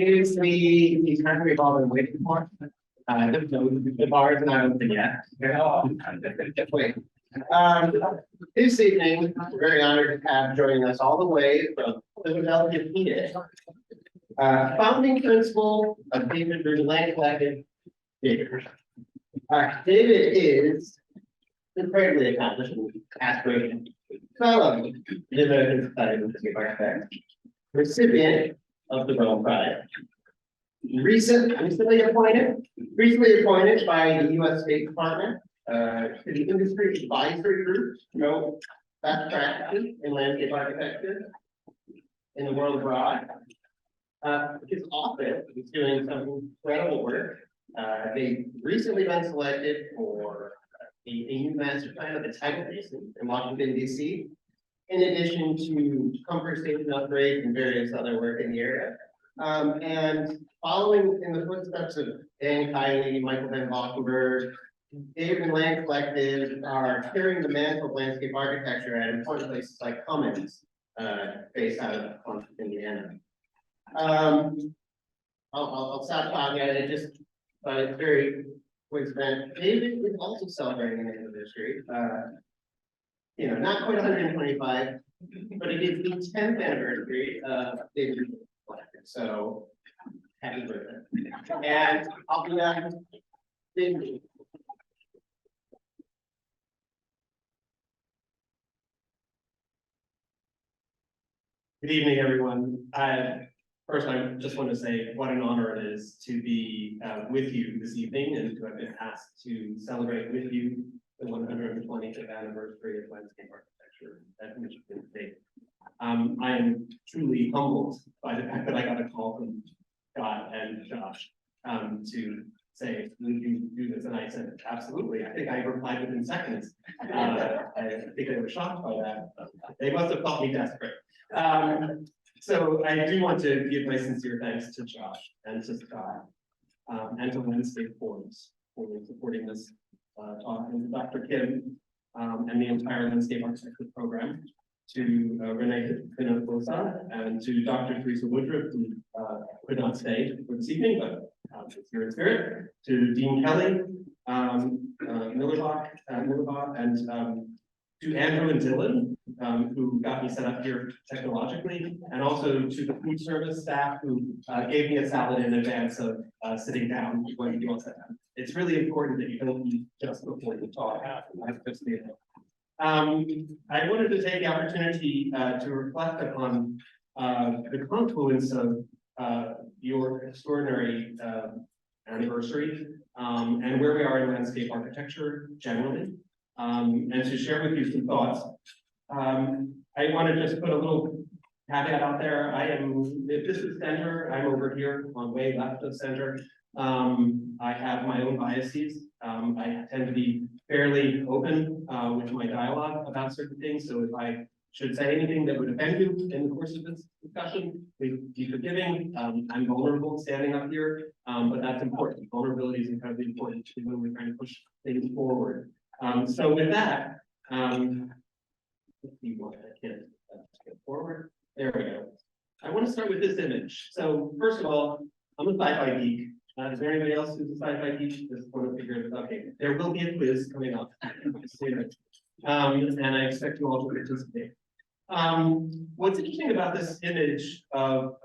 is the time we've all been waiting for. The bar is not open yet. Just wait. This evening, we're very honored to have joining us all the way from Philadelphia, PA. Founding principal of David Rubin Collective, David. David is incredibly accomplished and aspirational fellow of the American Society of Landscape Architects, recipient of the Rubin Prize. Recently appointed by the U.S. State Department to the Industry Advisory Group, best practices in landscape architecture in the world abroad. His office is doing some incredible work. They've recently been selected for a new master plan of the tidal basin in Washington, D.C., in addition to comfort station upgrades and various other work in the area. And following in the footsteps of Dan Kiley, Michael Van Valkenburg, David and Land Collective are carrying the mantle of landscape architecture at important places like Cummins, based out of Columbus, Indiana. I'll stop talking at it, just it's very coincident. David is also celebrating an anniversary. Not quite 125, but it is the 10th anniversary of David Collective. So happy birthday. And I'll be David. Good evening, everyone. First, I just want to say what an honor it is to be with you this evening and to have been asked to celebrate with you the 120th anniversary of landscape architecture at Michigan State. I am truly humbled by the fact that I got a call from Scott and Josh to say, would you do this? And I said, absolutely. I think I replied within seconds. I think they were shocked by that. They must have thought me desperate. So I do want to give my sincere thanks to Josh and to Scott and to Landscape Forums for supporting this talk, and to Dr. Kim and the entire landscape architecture program, to Renee Kinokosa, and to Dr. Teresa Woodruff, who could not stay for this evening, but is here in spirit, to Dean Kelly, Millerbach, and to Andrew and Dylan, who got me set up here technologically, and also to the food service staff who gave me a salad in advance of sitting down when you all sat down. It's really important that you don't eat just before you talk. I wanted to take the opportunity to reflect upon the confluence of your extraordinary anniversary and where we are in landscape architecture generally, and to share with you some thoughts. I want to just put a little caveat out there. If this is center, I'm over here on way left of center. I have my own biases. I tend to be fairly open with my dialogue about certain things. So if I should say anything that would offend you in the course of this discussion, please be forgiving. I'm vulnerable standing up here, but that's important. Vulnerability is incredibly important when we're trying to push things forward. So with that, let's see what I can get forward. There we go. I want to start with this image. So first of all, I'm a sci-fi geek. Is there anybody else who's a sci-fi geek? Just want to figure it out. Okay, there will be a quiz coming up. And I expect you all to participate. What's interesting about this image of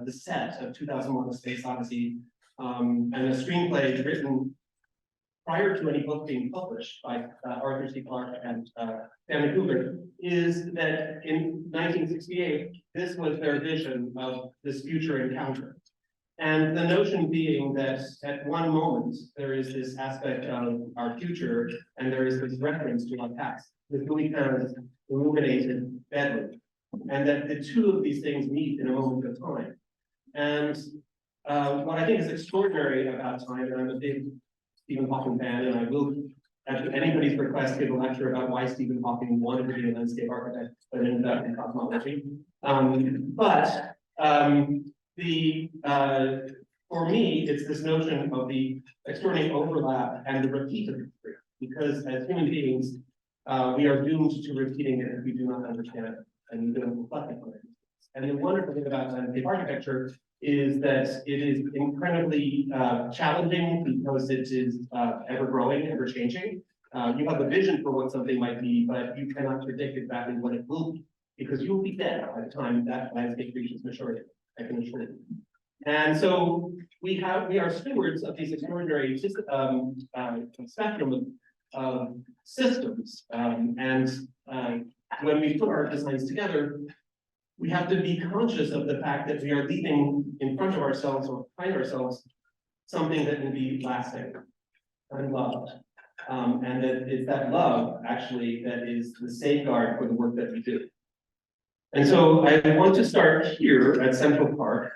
the set of 2001: A Space Odyssey and a screenplay written prior to any book being published by Arthur C. Clarke and Stanley Kubrick is that in 1968, this was their vision of this future encounter. And the notion being that at one moment, there is this aspect of our future, and there is this reference to our past, this Louis Kahn illuminated bedroom, and that the two of these things meet in a moment of time. And what I think is extraordinary about time, and I'm a big Stephen Hawking fan, and I will, at anybody's request, give a lecture about why Stephen Hawking wanted to be a landscape architect, but ended up in cosmology. For me, it's this notion of the extraordinary overlap and the repeat of history, because as human beings, we are doomed to repeating it if we do not understand it and we don't reflect on it. And the wonderful thing about landscape architecture is that it is incredibly challenging because it is ever growing, ever changing. You have a vision for what something might be, but you cannot predict exactly what it will be because you will be dead by the time that landscape reaches maturity, I can assure you. And so we are stewards of these extraordinary spectrum of systems. When we put our designs together, we have to be conscious of the fact that we are leaving in front of ourselves or behind ourselves something that will be lasting and loved. And that it's that love, actually, that is the safeguard for the work that we do. And so I want to start here at Central Park.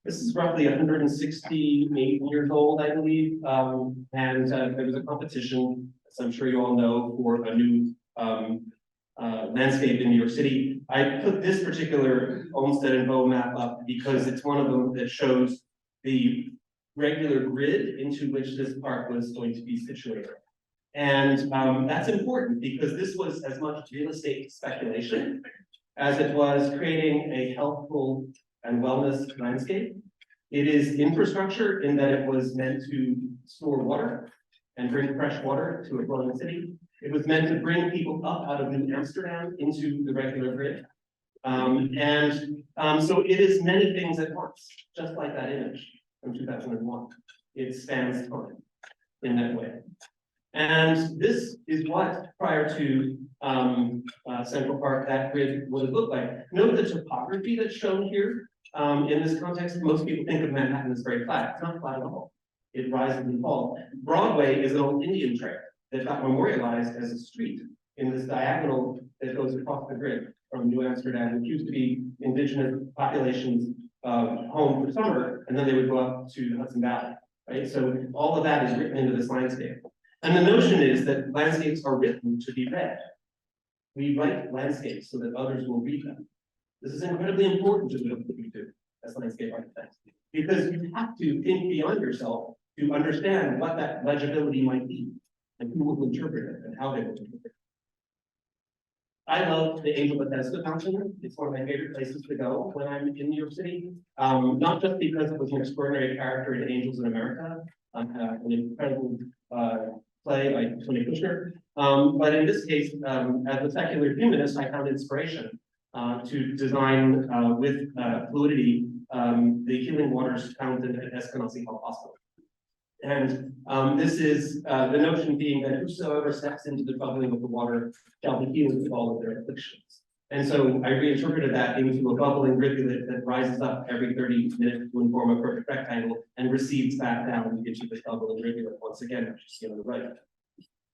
This is roughly 168 years old, I believe. There was a competition, as I'm sure you all know, for a new landscape in New York City. I put this particular Olmsted and Bow map up because it's one of them that shows the regular grid into which this park was going to be situated. And that's important because this was as much real estate speculation as it was creating a healthful and wellness landscape. It is infrastructure in that it was meant to store water and bring fresh water to a growing city. It was meant to bring people up out of New Amsterdam into the regular grid. So it is many things at once, just like that image from 2001. It spans time in that way. And this is what, prior to Central Park, that grid would have looked like. Note the topography that's shown here. In this context, most people think of Manhattan as very flat. It's not flat at all. It rises and falls. Broadway is an old Indian trail that got memorialized as a street in this diagonal that goes across the grid from New Amsterdam, which used to be indigenous populations' home for summer, and then they would go up to the Hudson Valley, right? So all of that is written into this landscape. And the notion is that landscapes are written to be read. We write landscapes so that others will read them. This is incredibly important to the work that we do as landscape architects, because you have to think beyond yourself to understand what that legibility might be, and who will interpret it, and how they will interpret it. I love the Angel Bethesda Fountain. It's one of my favorite places to go when I'm in New York City. Not just because it was an extraordinary character in Angels in America, an incredible play by Tony Kushner, but in this case, as a secular humanist, I found inspiration to design with fluidity the Healing Waters Fountain at Eskenazi Health Hospital. And this is the notion being that whosoever steps into the bubbling of the water shall be healed of all of their afflictions. And so I reinterpreted that into a bubbling rivulet that rises up every 30 minutes to inform a perfect rectangle and recedes back down into this bubbling rivulet once again, which you see on the right.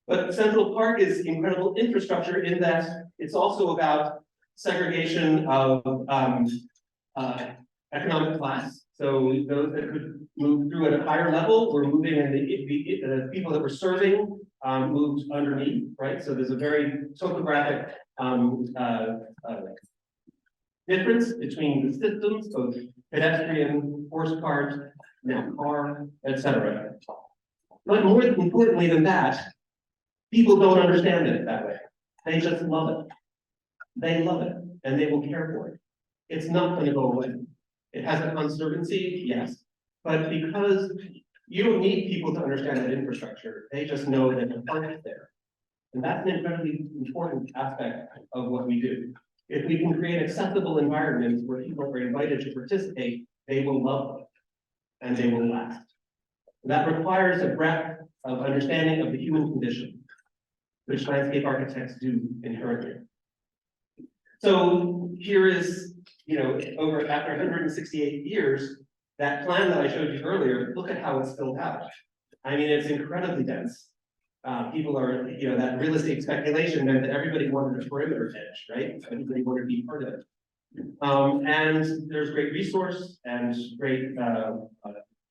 But Central Park is incredible infrastructure in that it's also about segregation of economic class. So those that could move through at a higher level were moving, and the people that were serving moved underneath, right? So there's a very topographic difference between the systems, both pedestrian, horse cart, now car, etc. But more importantly than that, people don't understand it that way. They just love it. They love it, and they will care for it. It's not going to go away. It has a conservancy, yes, but because you don't need people to understand that infrastructure, they just know that the park is there. And that's an incredibly important aspect of what we do. If we can create accessible environments where people are invited to participate, they will love them and they will last. And that requires a breadth of understanding of the human condition, which landscape architects do inherently. So here is, after 168 years, that plan that I showed you earlier, look at how it's filled out. I mean, it's incredibly dense. People are, that real estate speculation meant that everybody wanted a perimeter edge, right? Everybody wanted to be part of it. And there's great resource and great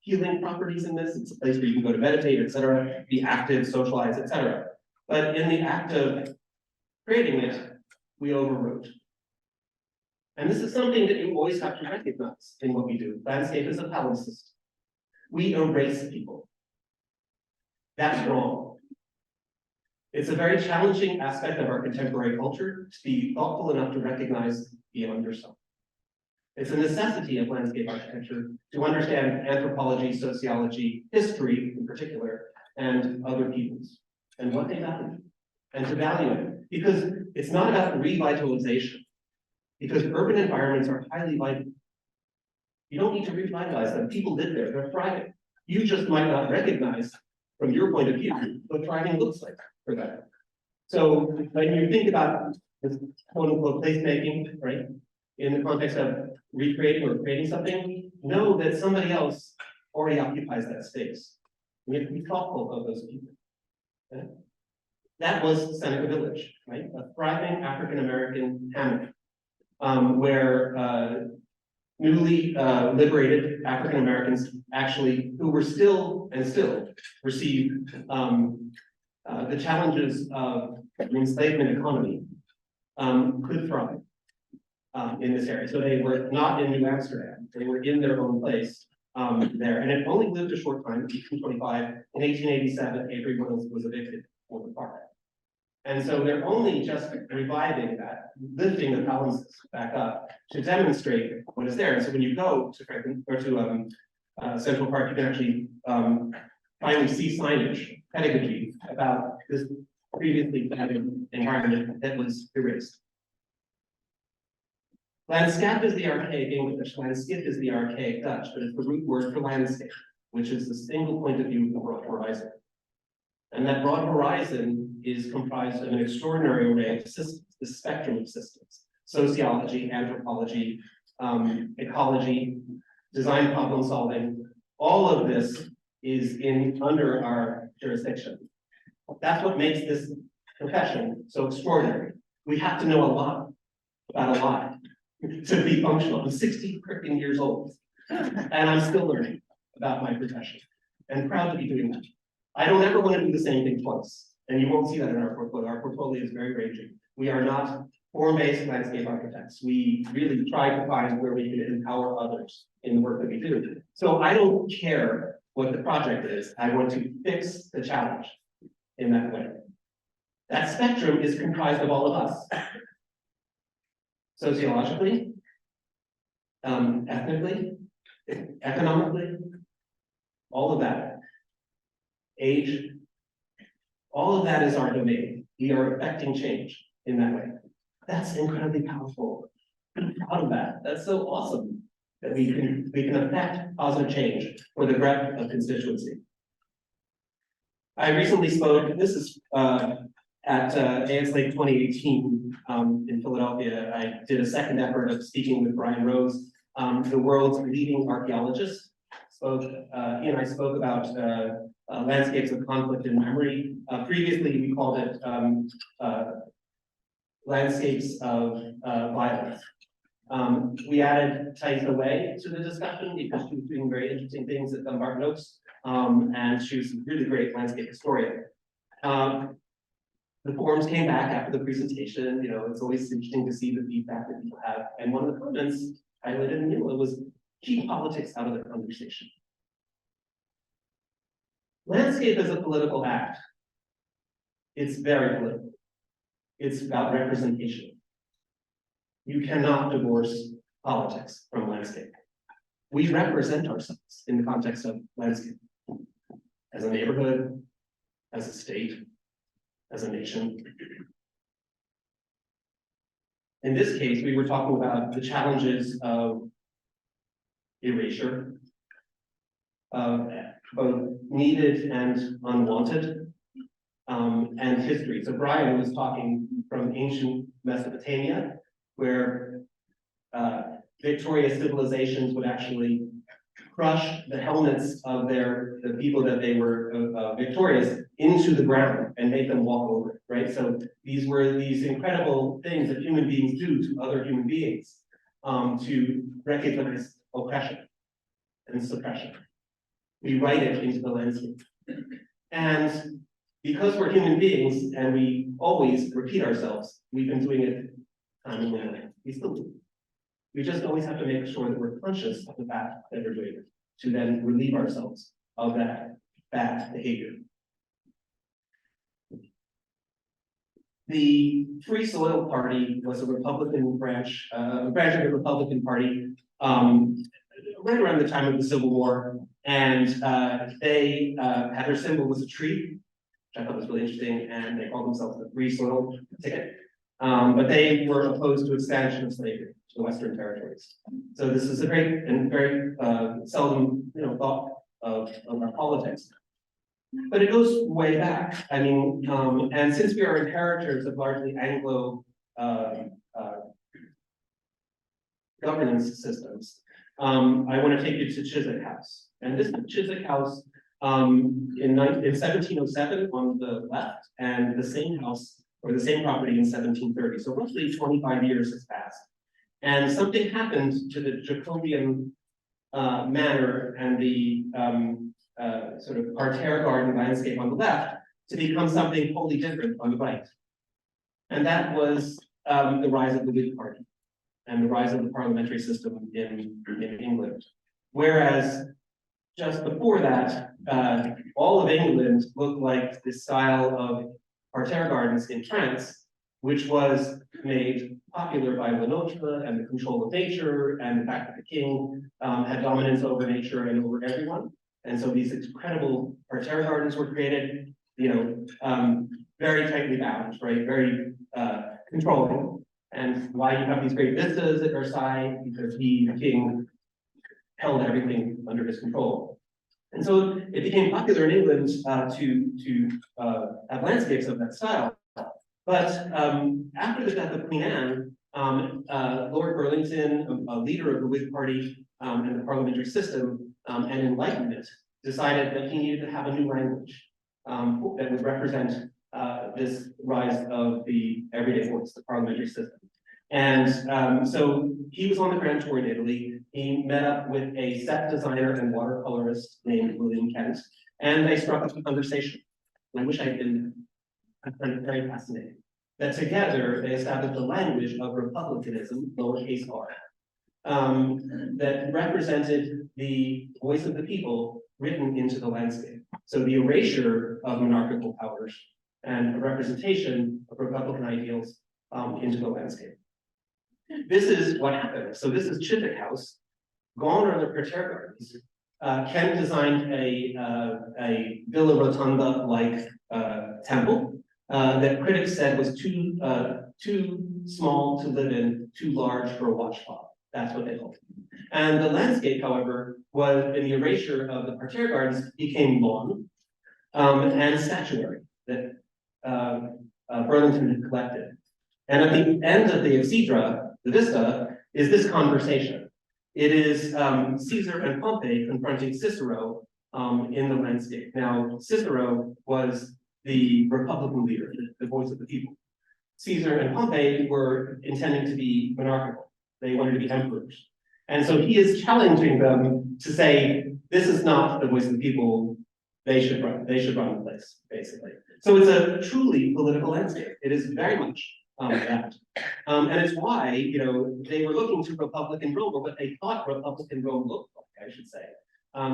healing properties in this. It's a place where you can go to meditate, et cetera, be active, socialize, et cetera. But in the act of creating it, we overwrote. And this is something that you always have to recognize in what we do. Landscape is a palimpsest. We erase people. That's wrong. It's a very challenging aspect of our contemporary culture to be thoughtful enough to recognize beyond yourself. It's a necessity of landscape architecture to understand anthropology, sociology, history in particular, and other peoples, and what they value, and to value it. Because it's not about revitalization, because urban environments are highly vital. You don't need to revitalize them. People live there, they're thriving. You just might not recognize, from your point of view, what thriving looks like for them. So when you think about this quote unquote placemaking, right, in the context of recreating or creating something, know that somebody else already occupies that space. We have to be thoughtful of those people. Okay? That was Seneca Village, right? A thriving African-American hamlet, where newly liberated African Americans actually, who were still receive the challenges of the enslavement economy, could thrive in this area. So they were not in New Amsterdam; they were in their own place there, and it only lived a short time, 1825. In 1887, Avery was evicted for the park. And so they're only just reviving that, lifting the balances back up to demonstrate what is there. And so when you go to Franklin or to Central Park, you can actually finally see signage, pedagogy about this previously planted environment that was erased. Landscape is the archaic English, landscape is the archaic Dutch, but it's the root word for landscape, which is the single point of view of the broad horizon. And that broad horizon is comprised of an extraordinary array of systems, the spectrum of systems: sociology, anthropology, ecology, design problem solving. All of this is under our jurisdiction. That's what makes this profession so extraordinary. We have to know a lot about a lot to be functional. I'm 60 freaking years old, and I'm still learning about my profession, and proud to be doing that. I don't ever want to do the same thing twice, and you won't see that in our portfolio. Our portfolio is very ranging. We are not form-based landscape architects. We really try to find where we can empower others in the work that we do. So I don't care what the project is. I want to fix the challenge in that way. That spectrum is comprised of all of us. Sociologically, ethnically, economically, all of that. Age, all of that is our domain. We are affecting change in that way. That's incredibly powerful. I'm proud of that. That's so awesome that we can affect positive change for the breadth of constituency. I recently spoke, this is at AX Lake 2018 in Philadelphia. I did a second effort of speaking with Brian Rose, the world's leading archaeologist. He and I spoke about landscapes of conflict and memory. Previously, we called it landscapes of violence. We added Thaisa Way to the discussion because she was doing very interesting things at Dumbarton Oaks, and she was a really great landscape historian. The forums came back after the presentation. You know, it's always interesting to see the feedback that people have. And one of the comments highlighted in yellow was keep politics out of the conversation. Landscape is a political act. It's very political. It's about representation. You cannot divorce politics from landscape. We represent ourselves in the context of landscape, as a neighborhood, as a state, as a nation. In this case, we were talking about the challenges of erasure, of both needed and unwanted, and history. So Brian was talking from ancient Mesopotamia, where Victorian civilizations would actually crush the helmets of the people that they were victorious into the ground and make them walk over it, right? So these were these incredible things that human beings do to other human beings to recognize oppression and suppression. We write it into the landscape. And because we're human beings and we always repeat ourselves, we've been doing it time and again. We still do. We just always have to make sure that we're conscious of the fact that we're doing it, to then relieve ourselves of that bad behavior. The Free Soil Party was a Republican branch of the Republican Party right around the time of the Civil War, and they had their symbol was a tree, which I thought was really interesting, and they called themselves the Free Soil Ticket. But they were opposed to expansion of slavery to the Western territories. So this is a great and very seldom, thought of our politics. But it goes way back. I mean, and since we are inheritors of largely Anglo governance systems, I want to take you to Chiswick House. And this is Chiswick House in 1707 on the left, and the same house or the same property in 1730. So roughly 25 years has passed. And something happened to the Jacobean manor and the sort of parterre garden landscape on the left to become something wholly different on the right. And that was the rise of the Whig Party and the rise of the parliamentary system in England. Whereas just before that, all of England looked like the style of parterre gardens in France, which was made popular by Le Notre and the control of nature and the fact that the king had dominance over nature and over everyone. And so these incredible parterre gardens were created, very tightly bound, right? Very controlling. And why you have these great vistas at Versailles, because the king held everything under his control. And so it became popular in England to have landscapes of that style. But after the death of Queen Anne, Lord Burlington, a leader of the Whig Party and the parliamentary system and Enlightenment, decided that he needed to have a new language that would represent this rise of the everyday voice, the parliamentary system. And so he was on the grand tour in Italy. He met up with a set designer and watercolorist named William Kent, and they struck up a conversation. I wish I had been very fascinating. That together they established a language of republicanism, lowercase r, that represented the voice of the people written into the landscape. So the erasure of monarchical powers and a representation of Republican ideals into the landscape. This is what happened. So this is Chiswick House. Gone are the parterre gardens. Kent designed a Villa Rotunda-like temple that critics said was too small to live in, too large for a watchful. That's what they called it. And the landscape, however, was in the erasure of the parterre gardens became lawn and statuary that Burlington had collected. And at the end of the exedra, the vista, is this conversation. It is Caesar and Pompey confronting Cicero in the landscape. Now, Cicero was the Republican leader, the voice of the people. Caesar and Pompey were intending to be monarchical. They wanted to be emperors. And so he is challenging them to say, this is not the voice of the people, they should run the place, basically. So it's a truly political landscape. It is very much that. And it's why, they were looking to Republican Rome, or what they thought Republican Rome looked like, I should say.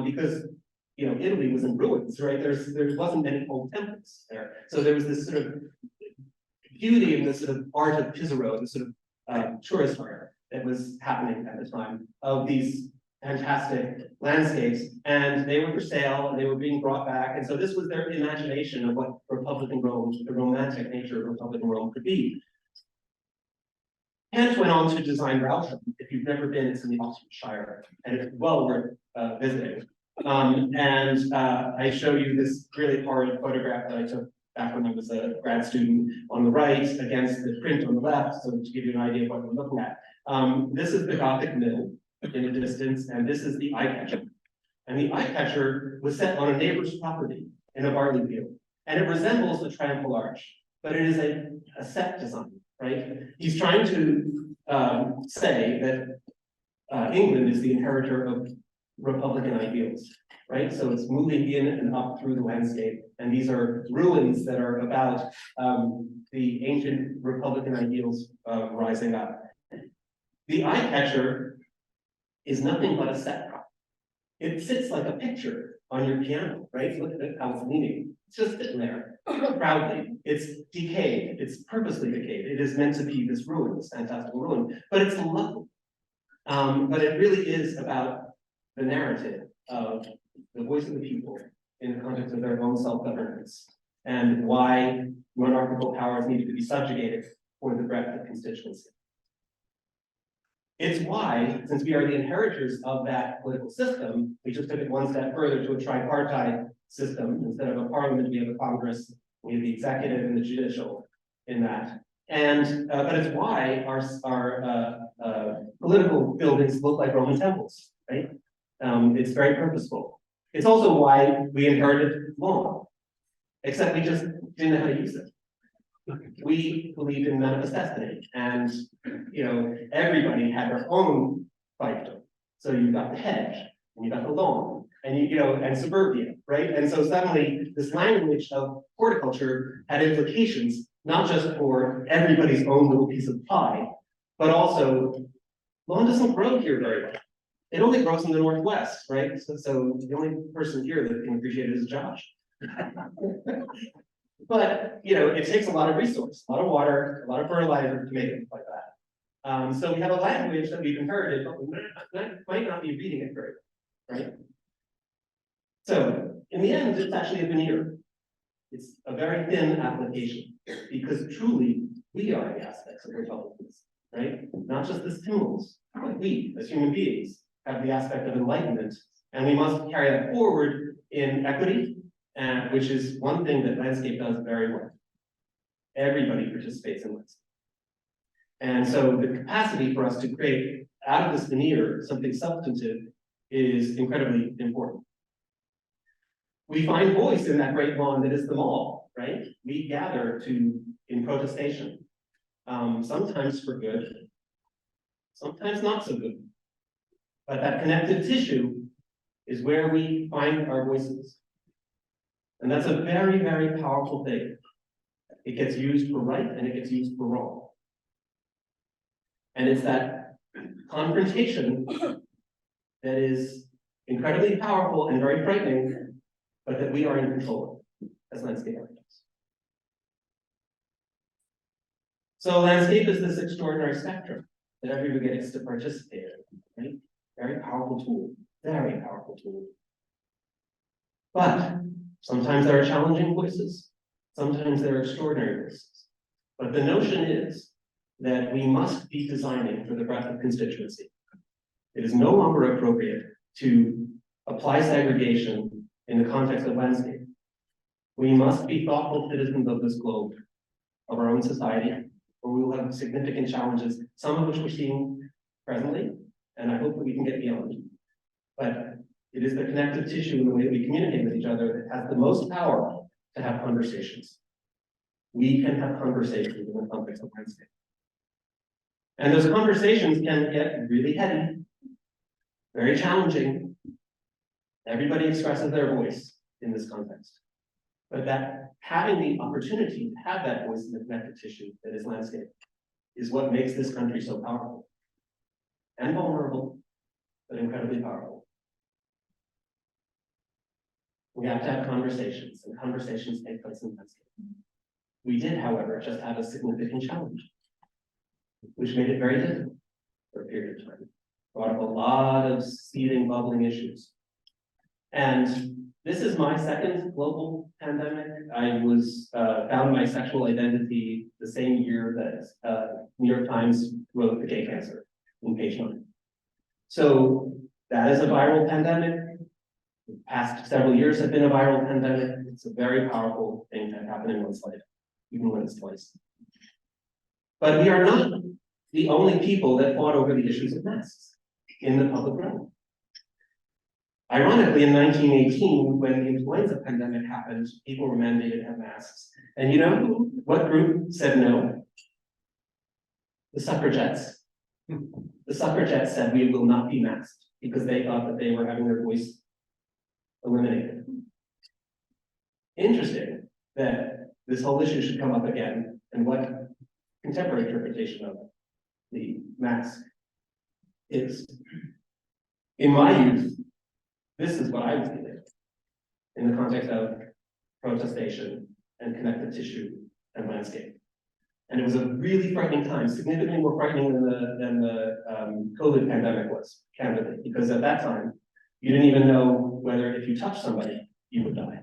Because, Italy was in ruins, right? There wasn't any old temples there. So there was this sort of beauty in this sort of art of Pizarro, this sort of tourist art that was happening at the time of these fantastic landscapes, and they were for sale and they were being brought back. And so this was their imagination of what Republican Rome, the romantic nature of Republican Rome could be. Kent went on to design Rowsham. If you've never been, it's in the Oxfordshire, and it's well worth visiting. I show you this really horrid photograph that I took back when I was a grad student on the right against the print on the left, so to give you an idea of what we're looking at. This is the Gothic mill in the distance, and this is the eye catcher. And the eye catcher was set on a neighbor's property in a barley field. And it resembles the triumphal arch, but it is a set design, right? He's trying to say that England is the inheritor of Republican ideals, right? So it's moving in and up through the landscape. And these are ruins that are about the ancient Republican ideals rising up. The eye catcher is nothing but a set prop. It sits like a picture on your piano, right? Look at how it's leaning. It's just sitting there proudly. It's decayed. It's purposely decayed. It is meant to be this ruin, this fantastical ruin, but it's lovely. But it really is about the narrative of the voice of the people in the context of their own self-governance and why monarchical powers need to be subjugated for the breadth of constituency. It's why, since we are the inheritors of that political system, we just took it one step further to a tripartite system. Instead of a parliament, we have a Congress, we have the executive and the judicial in that. And but it's why our political buildings look like Roman temples, right? It's very purposeful. It's also why we inherited law, except we just didn't know how to use it. We believe in manifest destiny, and everybody had their own fiefdom. So you got the hedge, and you got the lawn, and and suburbia, right? And so suddenly this language of horticulture had implications not just for everybody's own little piece of pie, but also lawn doesn't grow here very well. It only grows in the Northwest, right? So the only person here that can appreciate it is Josh. But it takes a lot of resource, a lot of water, a lot of fertilizer to make it like that. So we have a language that we've inherited, but we might not be reading it very well, right? So in the end, it's actually a veneer. It's a very thin application because truly we are the aspects of republicans, right? Not just the symbols, but we as human beings have the aspect of enlightenment, and we must carry that forward in equity, which is one thing that landscape does very well. Everybody participates in landscape. And so the capacity for us to create out of this veneer something substantive is incredibly important. We find voice in that great lawn that is the mall, right? We gather in protestation, sometimes for good, sometimes not so good. But that connective tissue is where we find our voices. And that's a very, very powerful thing. It gets used for right and it gets used for wrong. And it's that confrontation that is incredibly powerful and very frightening, but that we are in control of as landscape architects. So landscape is this extraordinary spectrum that everybody gets to participate in, right? Very powerful tool, very powerful tool. But sometimes there are challenging voices. Sometimes there are extraordinary voices. But the notion is that we must be designing for the breadth of constituency. It is no longer appropriate to apply segregation in the context of landscape. We must be thoughtful citizens of this globe, of our own society, where we will have significant challenges, some of which we're seeing presently, and I hope that we can get beyond. But it is the connective tissue in the way that we communicate with each other that has the most power to have conversations. We can have conversations in the context of landscape. And those conversations can get really heady, very challenging. Everybody expresses their voice in this context. But that having the opportunity to have that voice in the connective tissue that is landscape is what makes this country so powerful and vulnerable, but incredibly powerful. We have to have conversations, and conversations take place in landscape. We did, however, just have a significant challenge, which made it very difficult for a period of time. Brought up a lot of seething, bubbling issues. And this is my second global pandemic. I found my sexual identity the same year that New York Times wrote the gay cancer in page 9. So that is a viral pandemic. The past several years have been a viral pandemic. It's a very powerful thing that happened in one's life, even when it's twice. But we are not the only people that fought over the issues of masks in the public realm. Ironically, in 1918, when the influenza pandemic happened, people were mandated to have masks. And you know what group said no? The suffragettes. The suffragettes said we will not be masked because they thought that they were having their voice eliminated. Interesting that this whole issue should come up again, and what contemporary interpretation of the mask is. In my youth, this is what I was doing in the context of protestation and connective tissue and landscape. And it was a really frightening time, significantly more frightening than the COVID pandemic was, candidly, because at that time, you didn't even know whether if you touched somebody, you would die.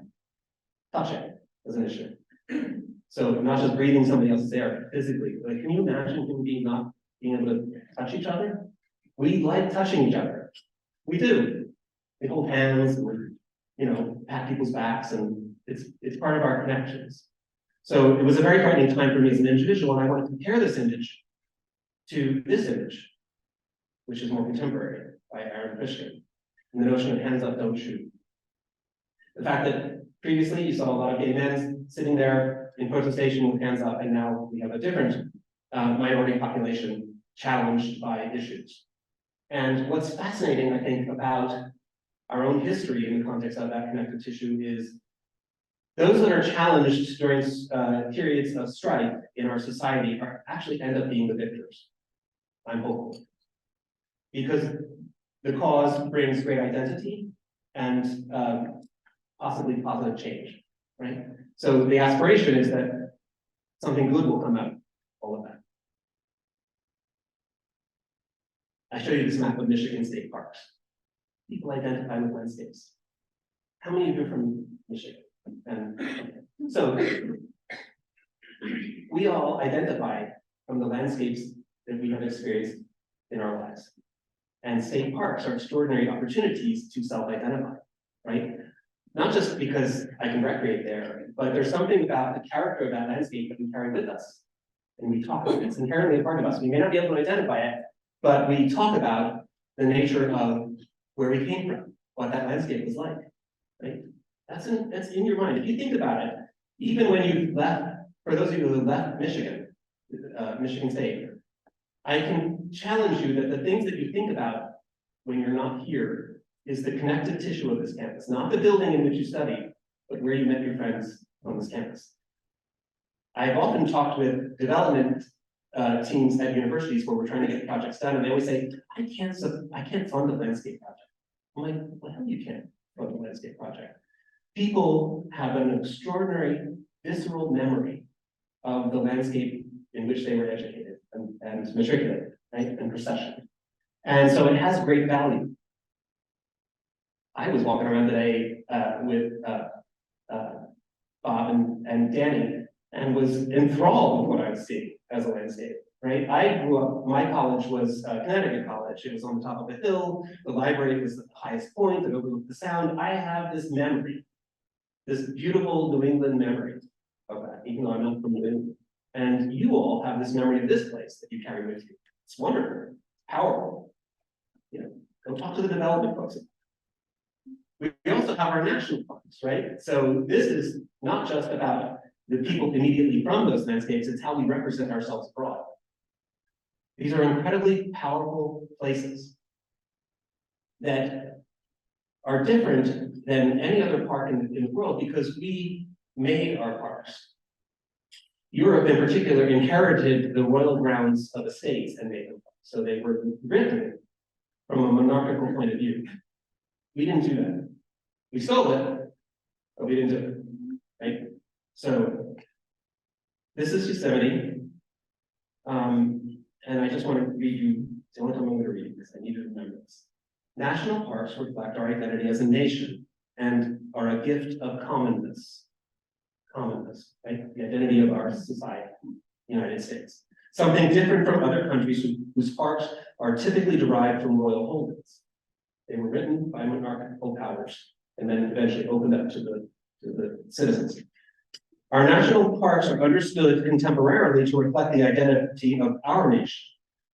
Touching was an issue. So not just breathing somebody else's air, physically. Like, can you imagine human beings not being able to touch each other? We like touching each other. We do. We hold hands and we, pat people's backs, and it's part of our connections. So it was a very frightening time for me as an individual, and I want to compare this image to this image, which is more contemporary, by Aaron Fishkin, and the notion of hands up, don't shoot. The fact that previously you saw a lot of gay men sitting there in protestation with hands up, and now we have a different minority population challenged by issues. And what's fascinating, I think, about our own history in the context of that connective tissue is those that are challenged during periods of strife in our society are actually end up being the victors. I'm hopeful. Because the cause brings great identity and possibly positive change, right? So the aspiration is that something good will come out of all of that. I show you this map of Michigan state parks. People identify with landscapes. How many of you are from Michigan? And so we all identify from the landscapes that we have experienced in our lives. And state parks are extraordinary opportunities to self-identify, right? Not just because I can recreate there, but there's something about the character of that landscape that we carry with us. And we talk about it. It's inherently a part of us. We may not be able to identify it, but we talk about the nature of where we came from, what that landscape was like, right? That's in your mind. If you think about it, even when you left, for those of you who left Michigan, Michigan State, I can challenge you that the things that you think about when you're not here is the connective tissue of this campus, not the building in which you studied, but where you met your friends on this campus. I've often talked with development teams at universities where we're trying to get projects done, and they always say, I can't fund a landscape project. I'm like, well, how you can't fund a landscape project? People have an extraordinary visceral memory of the landscape in which they were educated and matriculated, right, and processioned. And so it has great value. I was walking around today with Bob and Danny, and was enthralled with what I was seeing as a landscape, right? I grew up, my college was Connecticut College. It was on the top of a hill. The library was at the highest point that overlooked the sound. I have this memory, this beautiful New England memory of that, even though I'm not from New England. And you all have this memory of this place that you carry with you. It's wonderful, powerful. Go talk to the development folks. We also have our national parks, right? So this is not just about the people immediately from those landscapes, it's how we represent ourselves abroad. These are incredibly powerful places that are different than any other park in the world because we made our parks. Europe in particular inherited the royal grounds of estates and made them. So they were written from a monarchical point of view. We didn't do that. We stole it, but we didn't do it, right? So this is Yosemite. And I just want to read you, it's the only time I'm going to read this, I need to remember this. National parks reflect our identity as a nation and are a gift of commonness. Commonness, right? The identity of our society, the United States. Something different from other countries whose parks are typically derived from royal holdings. They were written by monarchical powers and then eventually opened up to the citizens. Our national parks are understood contemporarily to reflect the identity of our nation,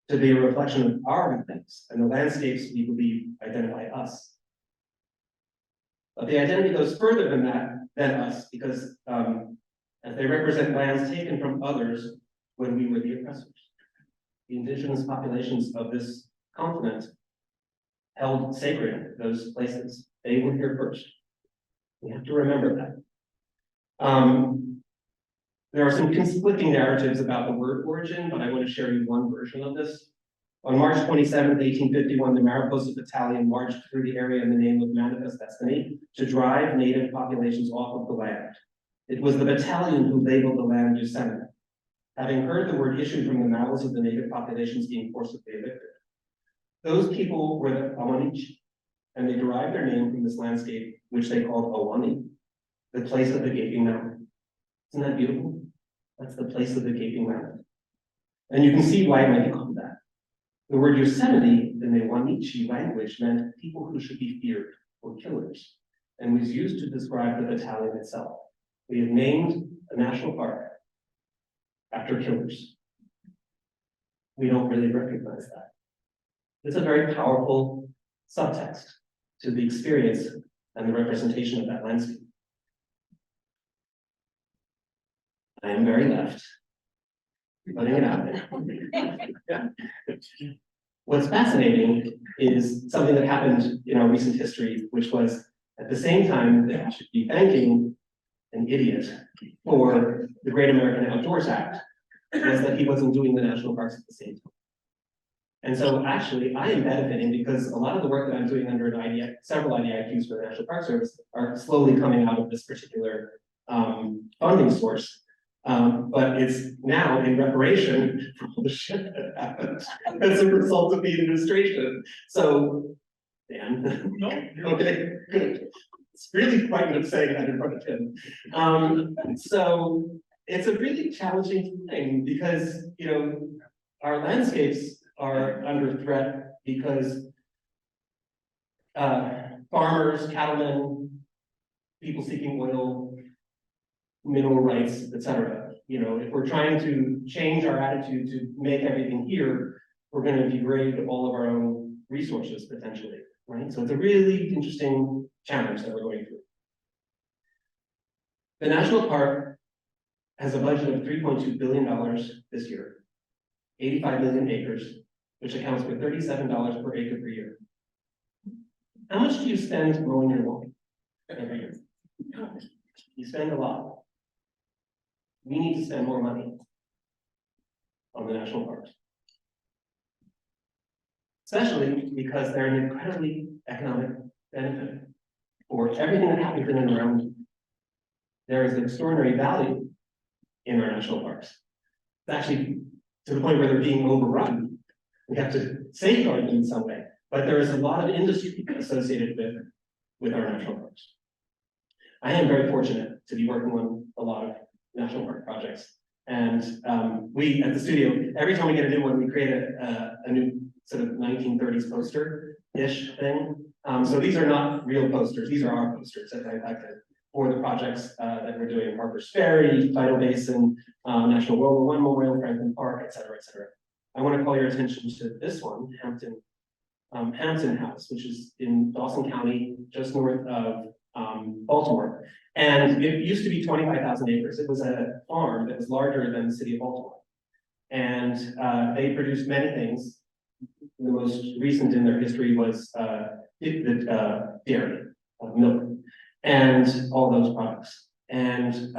to be a reflection of our things and the landscapes we believe identify us. But the identity goes further than us, because as they represent lands taken from others when we were the oppressors. The indigenous populations of this continent held sacred those places. They were here first. We have to remember that. There are some conflicting narratives about the word origin, but I want to share you one version of this. On March 27th, 1851, the Mariposa Battalion marched through the area in the name of Manifest Destiny to drive native populations off of the land. It was the battalion who labeled the land Yosemite. having heard the word issued from the mouths of the native populations being forcibly evicted. Those people were the Awanich, and they derived their name from this landscape, which they called Awani, the place of the gaping mouth. Isn't that beautiful? That's the place of the gaping mouth. And you can see why it might be called that. The word Yosemite in the Wanichi language meant people who should be feared, or killers, and was used to describe the battalion itself. We have named a national park after killers. We don't really recognize that. It's a very powerful subtext to the experience and the representation of that landscape. I am very left, putting it out there. What's fascinating is something that happened in our recent history, which was at the same time that we should be thanking an idiot for the Great American Outdoors Act, was that he wasn't doing the national parks at the same time. And so actually, I am benefiting because a lot of the work that I'm doing under an several IDIQs for the National Park Service are slowly coming out of this particular funding source. But it's now in reparation for all the shit that happened as a result of the administration. So, Dan, no, okay, good. It's really frightened of saying that in front of him. So it's a really challenging thing because, you know, our landscapes are under threat because farmers, cattlemen, people seeking oil, mineral rights, etc. You know, if we're trying to change our attitude to make everything here, we're going to degrade all of our own resources potentially, right? So it's a really interesting challenge that we're going through. The national park has a budget of $3.2 billion this year, 85 million acres, which accounts for $37 per acre per year. How much do you spend mowing your lawn every year? You spend a lot. We need to spend more money on the national parks. Especially because they're an incredibly economic benefit for everything that happens in and around them. There is an extraordinary value in our national parks. It's actually to the point where they're being overrun. We have to safeguard them in some way. But there is a lot of industry associated with our national parks. I am very fortunate to be working on a lot of national park projects. And we, at the studio, every time we get a new one, we create a new sort of 1930s poster-ish thing. So these are not real posters. These are our posters that I like for the projects that we're doing: Harper's Ferry, Tidal Basin, National World War I Memorial, Franklin Park, et cetera, et cetera. I want to call your attention to this one, Hampton House, which is in Dawson County, just north of Baltimore. And it used to be 25,000 acres. It was a farm that was larger than the city of Baltimore. And they produced many things. The most recent in their history was dairy, milk, and all those products. And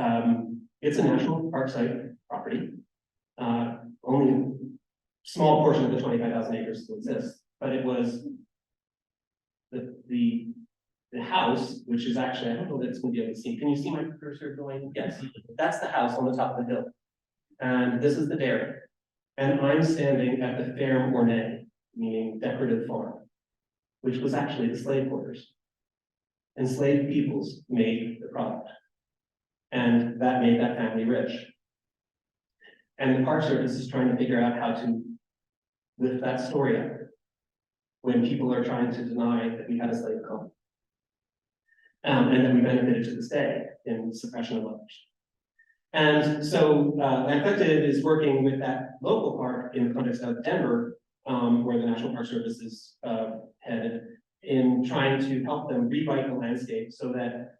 it's a national park site property. Only a small portion of the 25,000 acres still exists, but it was the house, which is actually, I don't know that it's going to be able to see. Can you see my cursor going? Yes, that's the house on the top of the hill. And this is the dairy. And I'm standing at the ferme ornée, meaning decorative farm, which was actually the slave quarters. Enslaved peoples made the product. And that made that family rich. And the Park Service is trying to figure out how to lift that story up when people are trying to deny that we had a slave colony. And that we benefited to this day in suppression of others. And so Lanfected is working with that local park in the context of Denver, where the National Park Service is headed, in trying to help them rewrite the landscape so that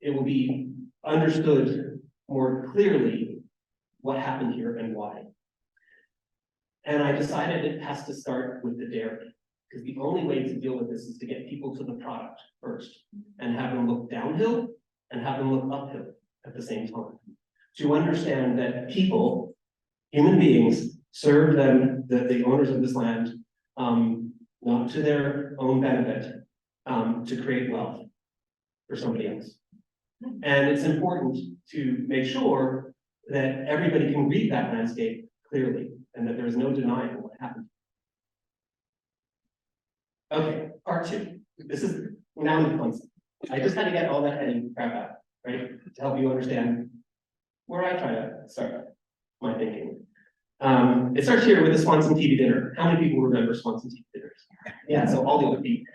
it will be understood more clearly what happened here and why. And I decided it has to start with the dairy, because the only way to deal with this is to get people to the product first and have them look downhill and have them look uphill at the same time. To understand that people, human beings, serve them, the owners of this land, not to their own benefit, to create wealth for somebody else. And it's important to make sure that everybody can read that landscape clearly, and that there is no denying what happened. Okay, part two. This is now the fun stuff. I just had to get all that heady crap out, right? To help you understand where I try to start my thinking. It starts here with the Swanson TV dinner. How many people remember Swanson TV dinners? Yeah, so all the other people.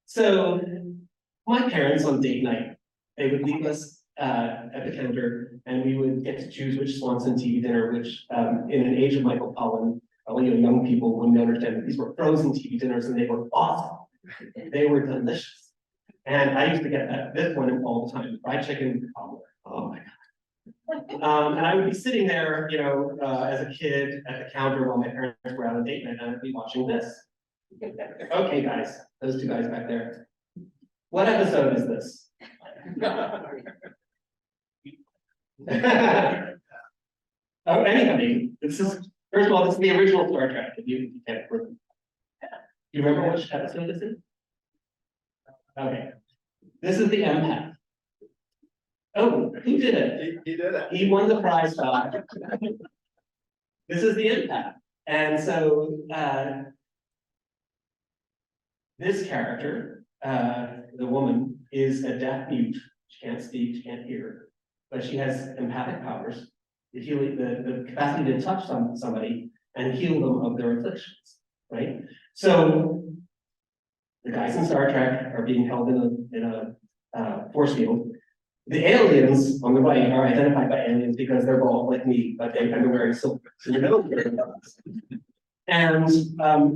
So my parents on date night, they would leave us at the counter, and we would get to choose which Swanson TV dinner, which in an age of Michael Pollan, young people wouldn't understand that these were frozen TV dinners, and they were awesome. They were delicious. And I used to get this one all the time, fried chicken cobbler. Oh my God. And I would be sitting there, as a kid at the counter while my parents were out on date night, and I'd be watching this. Okay, guys, those two guys back there. What episode is this? Oh, anybody? This is, first of all, this is the original Star Trek. If you can't remember. You remember which episode this is? Okay. This is the empath. Oh, who did it? He did it. He won the prize, fella. This is the empath. And so this character, the woman, is a deaf mute. She can't speak, she can't hear, but she has empathic powers, the capacity to touch somebody and heal them of their afflictions, right? So the guys in Star Trek are being held in a force field. The aliens on the right are identified by aliens because they're bald like me, but they're wearing silver. And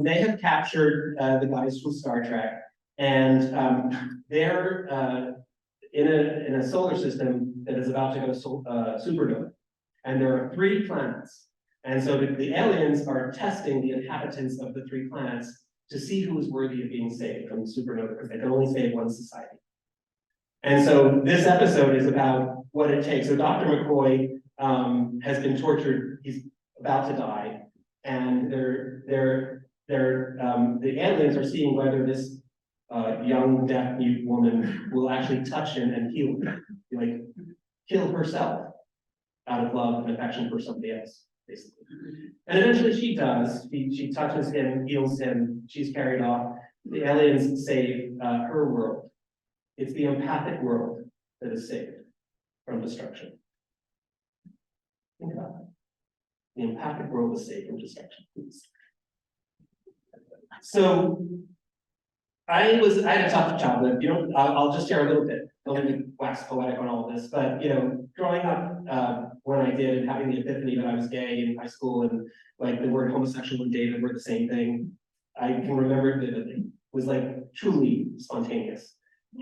they have captured the guys from Star Trek, and they're in a solar system that is about to go supernova. And there are 3 planets. And so the aliens are testing the inhabitants of the 3 planets to see who is worthy of being saved from the supernova, because they can only save one society. And so this episode is about what it takes. So Dr. McCoy has been tortured. He's about to die. And the aliens are seeing whether this young deaf mute woman will actually touch him and heal him, like kill herself out of love and affection for somebody else, basically. And eventually she does. She touches him, heals him. She's carried off. The aliens save her world. It's the empathic world that is saved from destruction. Think about that. The empathic world is saved from destruction. So I had a tough childhood. I'll just share a little bit. Don't let me wax poetic on all of this, but growing up when I did, and having the epiphany that I was gay in high school, and like the word homosexual and David were the same thing, I can remember it vividly. It was like truly spontaneous.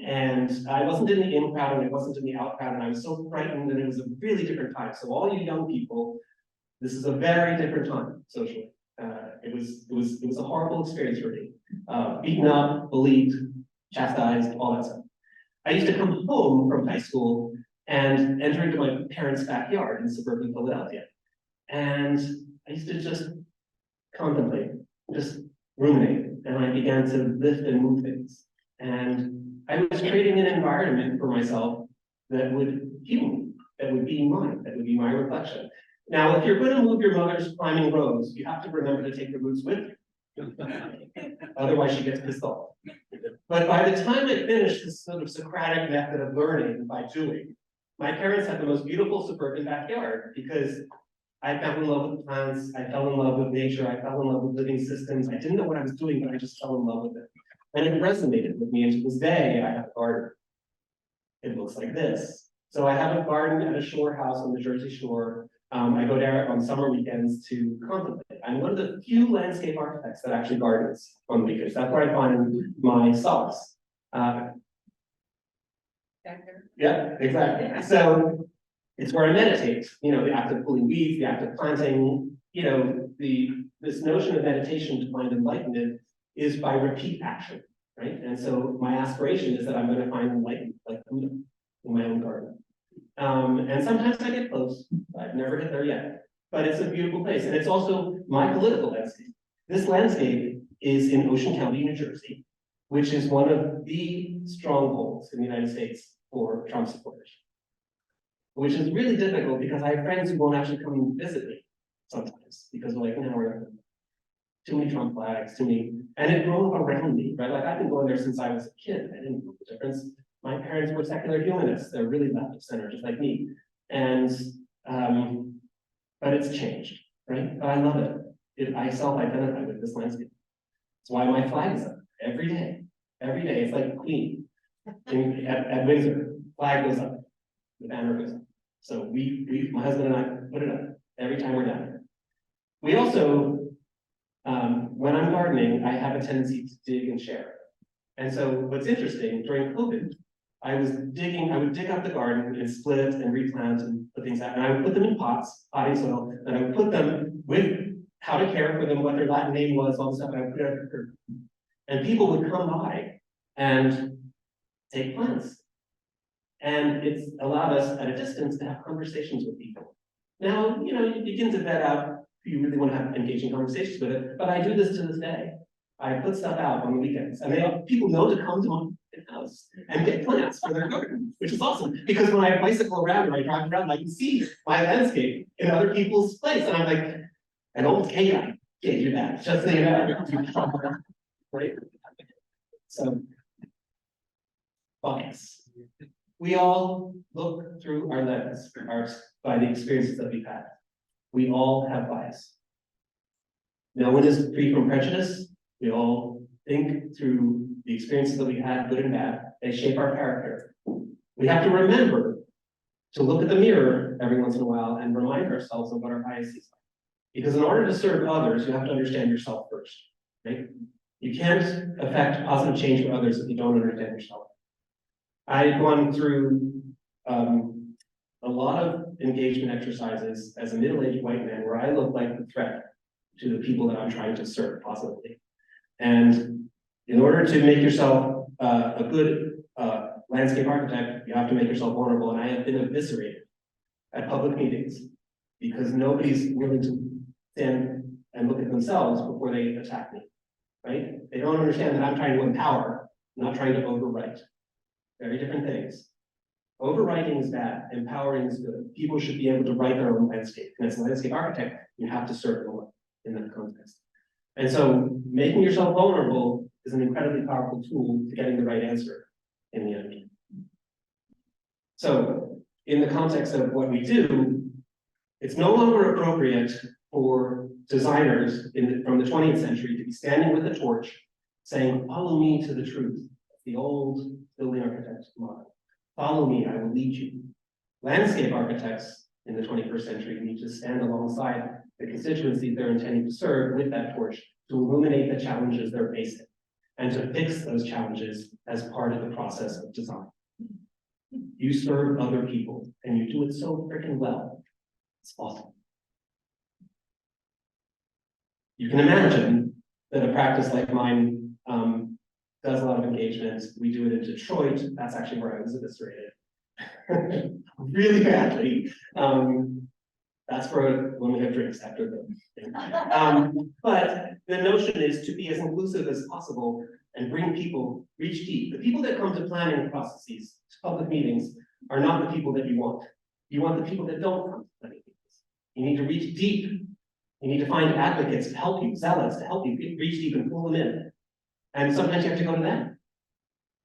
And I wasn't in the in crowd and I wasn't in the out crowd, and I was so frightened, and it was a really different time. So all you young people, this is a very different time socially. It was a horrible experience for me. Beaten up, bullied, chastised, all that stuff. I used to come home from high school and enter into my parents' backyard in suburban Philadelphia. And I used to just contemplate, just ruminate, and I began to lift and move things. And I was creating an environment for myself that would heal me, that would be mine, that would be my reflection. Now, if you're going to move your mother's climbing rows, you have to remember to take the roots with you. Otherwise, she gets pissed off. But by the time I finished this sort of Socratic method of learning by doing, my parents had the most beautiful suburban backyard, because I fell in love with plants, I fell in love with nature, I fell in love with living systems. I didn't know what I was doing, but I just fell in love with it. And it resonated with me, and to this day, I have a garden. It looks like this. So I have a garden at a shore house on the Jersey Shore. I go there on summer weekends to contemplate. I'm one of the few landscape architects that actually gardens on weekends. That's where I find my solace. Yeah, exactly. So it's where I meditate. The act of pulling weeds, the act of planting. This notion of meditation to find enlightenment is by repeat action, right? And so my aspiration is that I'm going to find enlightenment, like Buddha, in my own garden. And sometimes I get close. I've never hit there yet, but it's a beautiful place. And it's also my political landscape. This landscape is in Ocean County, New Jersey, which is one of the strongholds in the United States for Trump supporters. which is really difficult because I have friends who won't actually come and visit me sometimes because we're like, no, we're too many Trump flags, too many, and it grew up around me, right? Like I've been going there since I was a kid. I didn't know the difference. My parents were secular humanists. They're really left of center, just like me. And but it's changed, right? But I love it. I self-identify with this landscape. That's why my flag is up every day. Every day, it's like Queen at Windsor. Flag goes up, the banner goes up. So my husband and I put it up every time we're down there. We also, when I'm gardening, I have a tendency to dig and share. And so what's interesting, during COVID, I would dig up the garden and split it and replant and put things out. And I would put them in pots, potting soil, and I would put them with how to care for them, what their Latin name was, all the stuff, and I would put it out the curb. And people would come by and take plants. And it's allowed us at a distance to have conversations with people. Now, you begin to vet out who you really want to have engaging conversations with it, but I do this to this day. I put stuff out on the weekends, and people know to come to my house and get plants for their garden, which is awesome. Because when I bicycle around or I drive around, I can see my landscape in other people's place, and I'm like, an old K guy can't do that. Just so you know, right? So, bias. We all look through our lens by the experiences that we've had. We all have bias. No one is free from prejudice. We all think through the experiences that we had, good and bad. They shape our character. We have to remember to look at the mirror every once in a while and remind ourselves of what our biases are. Because in order to serve others, you have to understand yourself first, right? You can't affect positive change for others if you don't understand yourself. I've gone through a lot of engagement exercises as a middle-aged white man where I look like the threat to the people that I'm trying to serve positively. And in order to make yourself a good landscape architect, you have to make yourself vulnerable. And I have been eviscerated at public meetings because nobody's willing to stand and look at themselves before they attack me, right? They don't understand that I'm trying to empower, not trying to overwrite. Very different things. Overwriting is bad, empowering is good. People should be able to write their own landscape. And as a landscape architect, you have to serve them in that context. And so making yourself vulnerable is an incredibly powerful tool to getting the right answer in the end. So in the context of what we do, it's no longer appropriate for designers from the 20th century to be standing with a torch saying, follow me to the truth. The old building architect model. Follow me, I will lead you. Landscape architects in the 21st century need to stand alongside the constituencies they're intending to serve with that torch to illuminate the challenges they're facing and to fix those challenges as part of the process of design. You serve other people and you do it so freaking well. It's awesome. You can imagine that a practice like mine does a lot of engagements. We do it in Detroit. That's actually where I was eviscerated. Really badly. That's for when we have drinks after the thing. But the notion is to be as inclusive as possible and bring people, reach deep. The people that come to planning processes, to public meetings, are not the people that you want. You want the people that don't come to planning meetings. You need to reach deep. You need to find advocates to help you, zealots to help you reach deep and pull them in. And sometimes you have to go to them.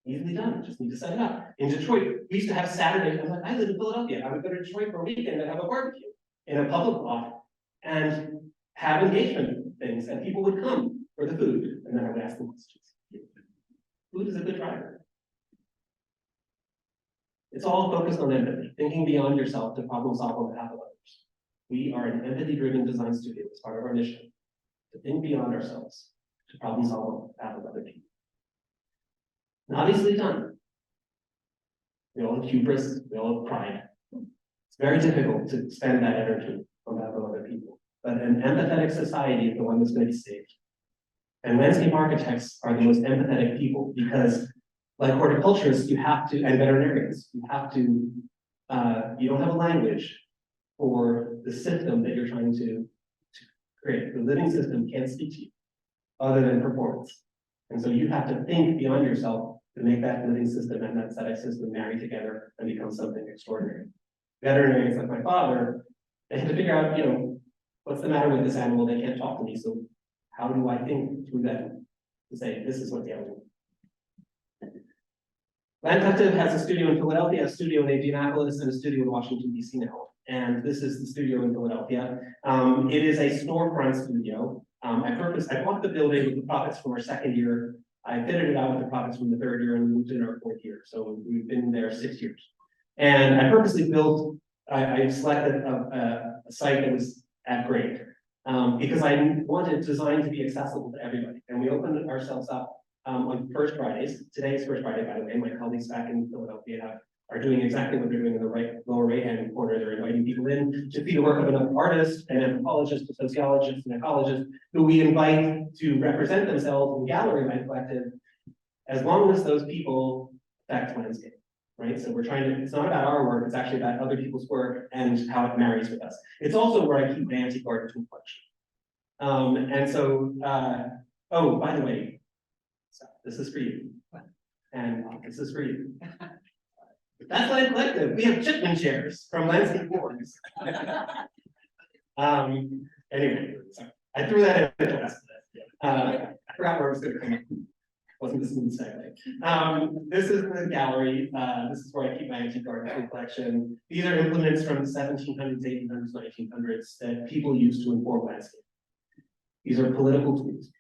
Easily done, just need to set it up. In Detroit, we used to have Saturdays. I'm like, I live in Philadelphia. I would go to Detroit for a weekend and have a barbecue in a public lot and have engagement things, and people would come for the food. And then I would ask them questions. Food is a good driver. It's all focused on empathy, thinking beyond yourself to problem solve on behalf of others. We are an empathy-driven design studio as part of our mission to think beyond ourselves to problem solve on behalf of other people. Not easily done. We all have hubris, we all have pride. It's very difficult to spend that energy on behalf of other people. But an empathetic society is the one that's going to be saved. And landscape architects are the most empathetic people because, like horticulturists, you have to, and veterinarians, you have to, you don't have a language for the system that you're trying to create. The living system can't speak to you other than performance. And so you have to think beyond yourself to make that living system and that static system marry together and become something extraordinary. veterinarians like my father, they had to figure out, what's the matter with this animal? They can't talk to me. So how do I think through them to say, this is what the animal. Land Collective has a studio in Philadelphia, a studio in Indianapolis, and a studio in Washington, D.C. now. And this is the studio in Philadelphia. It is a storefront studio. I bought the building with the profits from our second year. I fitted it out with the profits from the third year, and we moved in our fourth year. So we've been there 6 years. And I purposely I selected a site that was at grade because I wanted design to be accessible to everybody. And we opened ourselves up on First Fridays. Today is First Friday, by the way. My colleagues back in Philadelphia are doing exactly what they're doing in the lower right-hand corner. They're inviting people in to see the work of an artist, an anthropologist, a sociologist, an ecologist, who we invite to represent themselves in Gallery Land Collective, as long as those people affect landscape, right? So we're trying to, it's not about our work, it's actually about other people's work and how it marries with us. It's also where I keep my antique art tool collection. Oh, by the way, so this is for you. And this is for you. That's Land Collective. We have Chipman chairs from Landscape Forums. Anyway, sorry. I threw that in the class. I forgot where I was going to come from. Wasn't a smooth segue. This is the gallery. This is where I keep my antique art collection. These are implements from the 1700s, 1800s, 1900s that people used to inform landscape. These are political tools.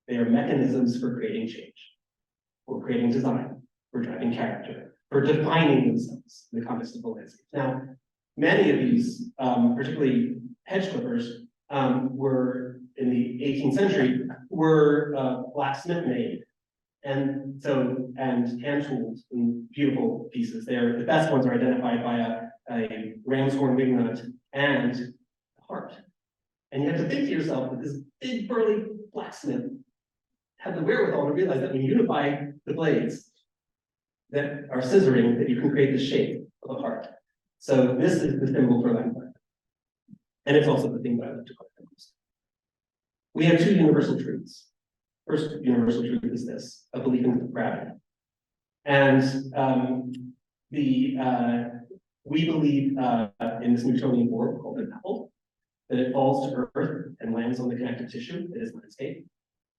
They are mechanisms for creating change, for creating design, for driving character, for defining themselves in the context of the landscape. Now, many of these, particularly hedge clippers, were in the 18th century, were blacksmith made. And hand tools in beautiful pieces. The best ones are identified by a ram's horn wing nut and a heart. And you have to think to yourself that this big burly blacksmith had the wherewithal to realize that when you unify the blades that are scissoring, that you can create the shape of a heart. So this is the symbol for Land Collective. And it's also the thing that I like to collect the most. We have two universal truths. First universal truth is this, a belief in gravity. And we believe in this Newtonian orb called an apple, that it falls to earth and lands on the connective tissue that is landscape.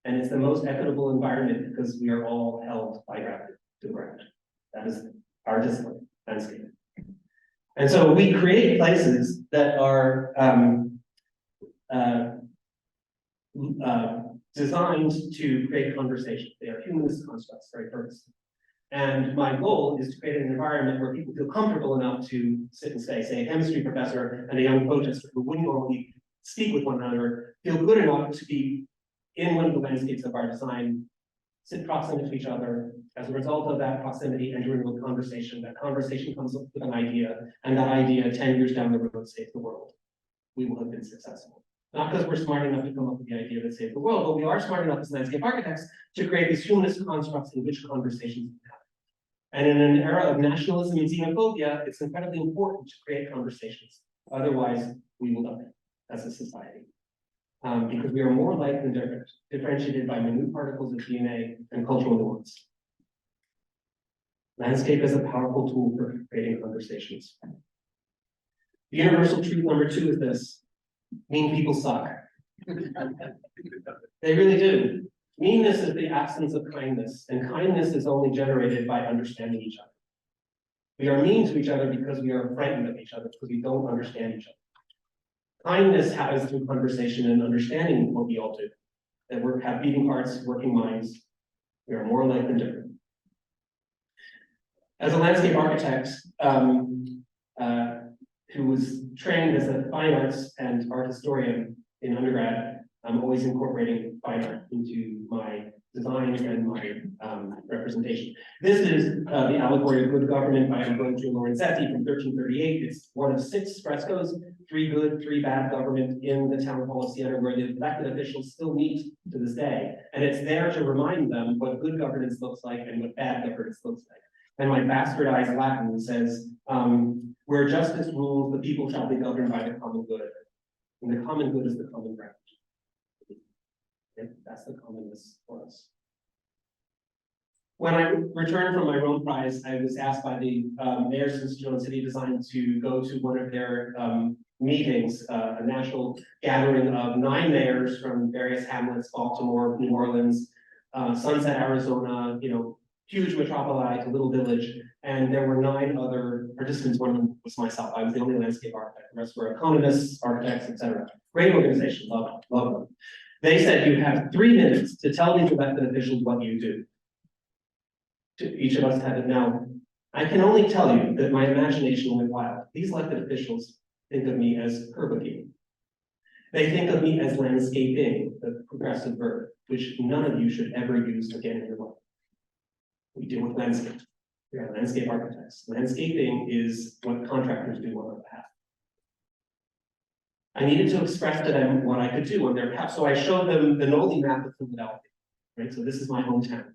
And it's the most equitable environment because we are all held by gravity to the ground. That is our discipline, landscape. And so we create places that are designed to create conversation. They are humanist constructs, very purposeful. And my goal is to create an environment where people feel comfortable enough to sit and say a chemistry professor and a young protester who wouldn't normally speak with one another, feel good enough to be in one of the landscapes of our design, sit proximate to each other. As a result of that proximity, enter into a conversation. That conversation comes up with an idea, and that idea 10 years down the road saves the world. We will have been successful. Not because we're smart enough to come up with the idea that saves the world, but we are smart enough as landscape architects to create these humanist constructs in which conversations happen. And in an era of nationalism and xenophobia, it's incredibly important to create conversations. Otherwise, we will die as a society. Because we are more alike than different, differentiated by minute particles of DNA and cultural nuance. Landscape is a powerful tool for creating conversations. The universal truth number 2 is this: mean people suck. They really do. Meanness is the absence of kindness, and kindness is only generated by understanding each other. We are mean to each other because we are frightened of each other, because we don't understand each other. Kindness happens through conversation and understanding what we all do. That we have beating hearts, working minds. We are more alike than different. As a landscape architect who was trained as a fine arts and art historian in undergrad, I'm always incorporating fine art into my design and my representation. This is the allegory of good government by Ambrogio Lorenzetti from 1338. It's one of 6 frescoes, 3 good, 3 bad government in the town hall of Siena, where the elected officials still meet to this day. And it's there to remind them what good governance looks like and what bad governance looks like. And my bastardized Latin says, where justice rules, the people shall be governed by the common good. And the common good is the common ground. That's the commonness for us. When I returned from my Rome Prize, I was asked by the Mayor's Institute on City Design to go to one of their meetings, a national gathering of 9 mayors from various hamlets, Baltimore, New Orleans, Sunset, Arizona, huge metropoli, like a little village. And there were 9 other participants. One of them was myself. I was the only landscape architect. The rest were economists, architects, etc. Great organization, love them. They said you have 3 minutes to tell these elected officials what you do. Each of us had it. Now, I can only tell you that my imagination went wild. These elected officials think of me as herbaking. They think of me as landscaping, the progressive verb, which none of you should ever use again in your life. We deal with landscape. We are landscape architects. Landscaping is what contractors do on our behalf. I needed to express to them what I could do on their behalf. So I showed them the Noli map of Philadelphia, right? So this is my hometown.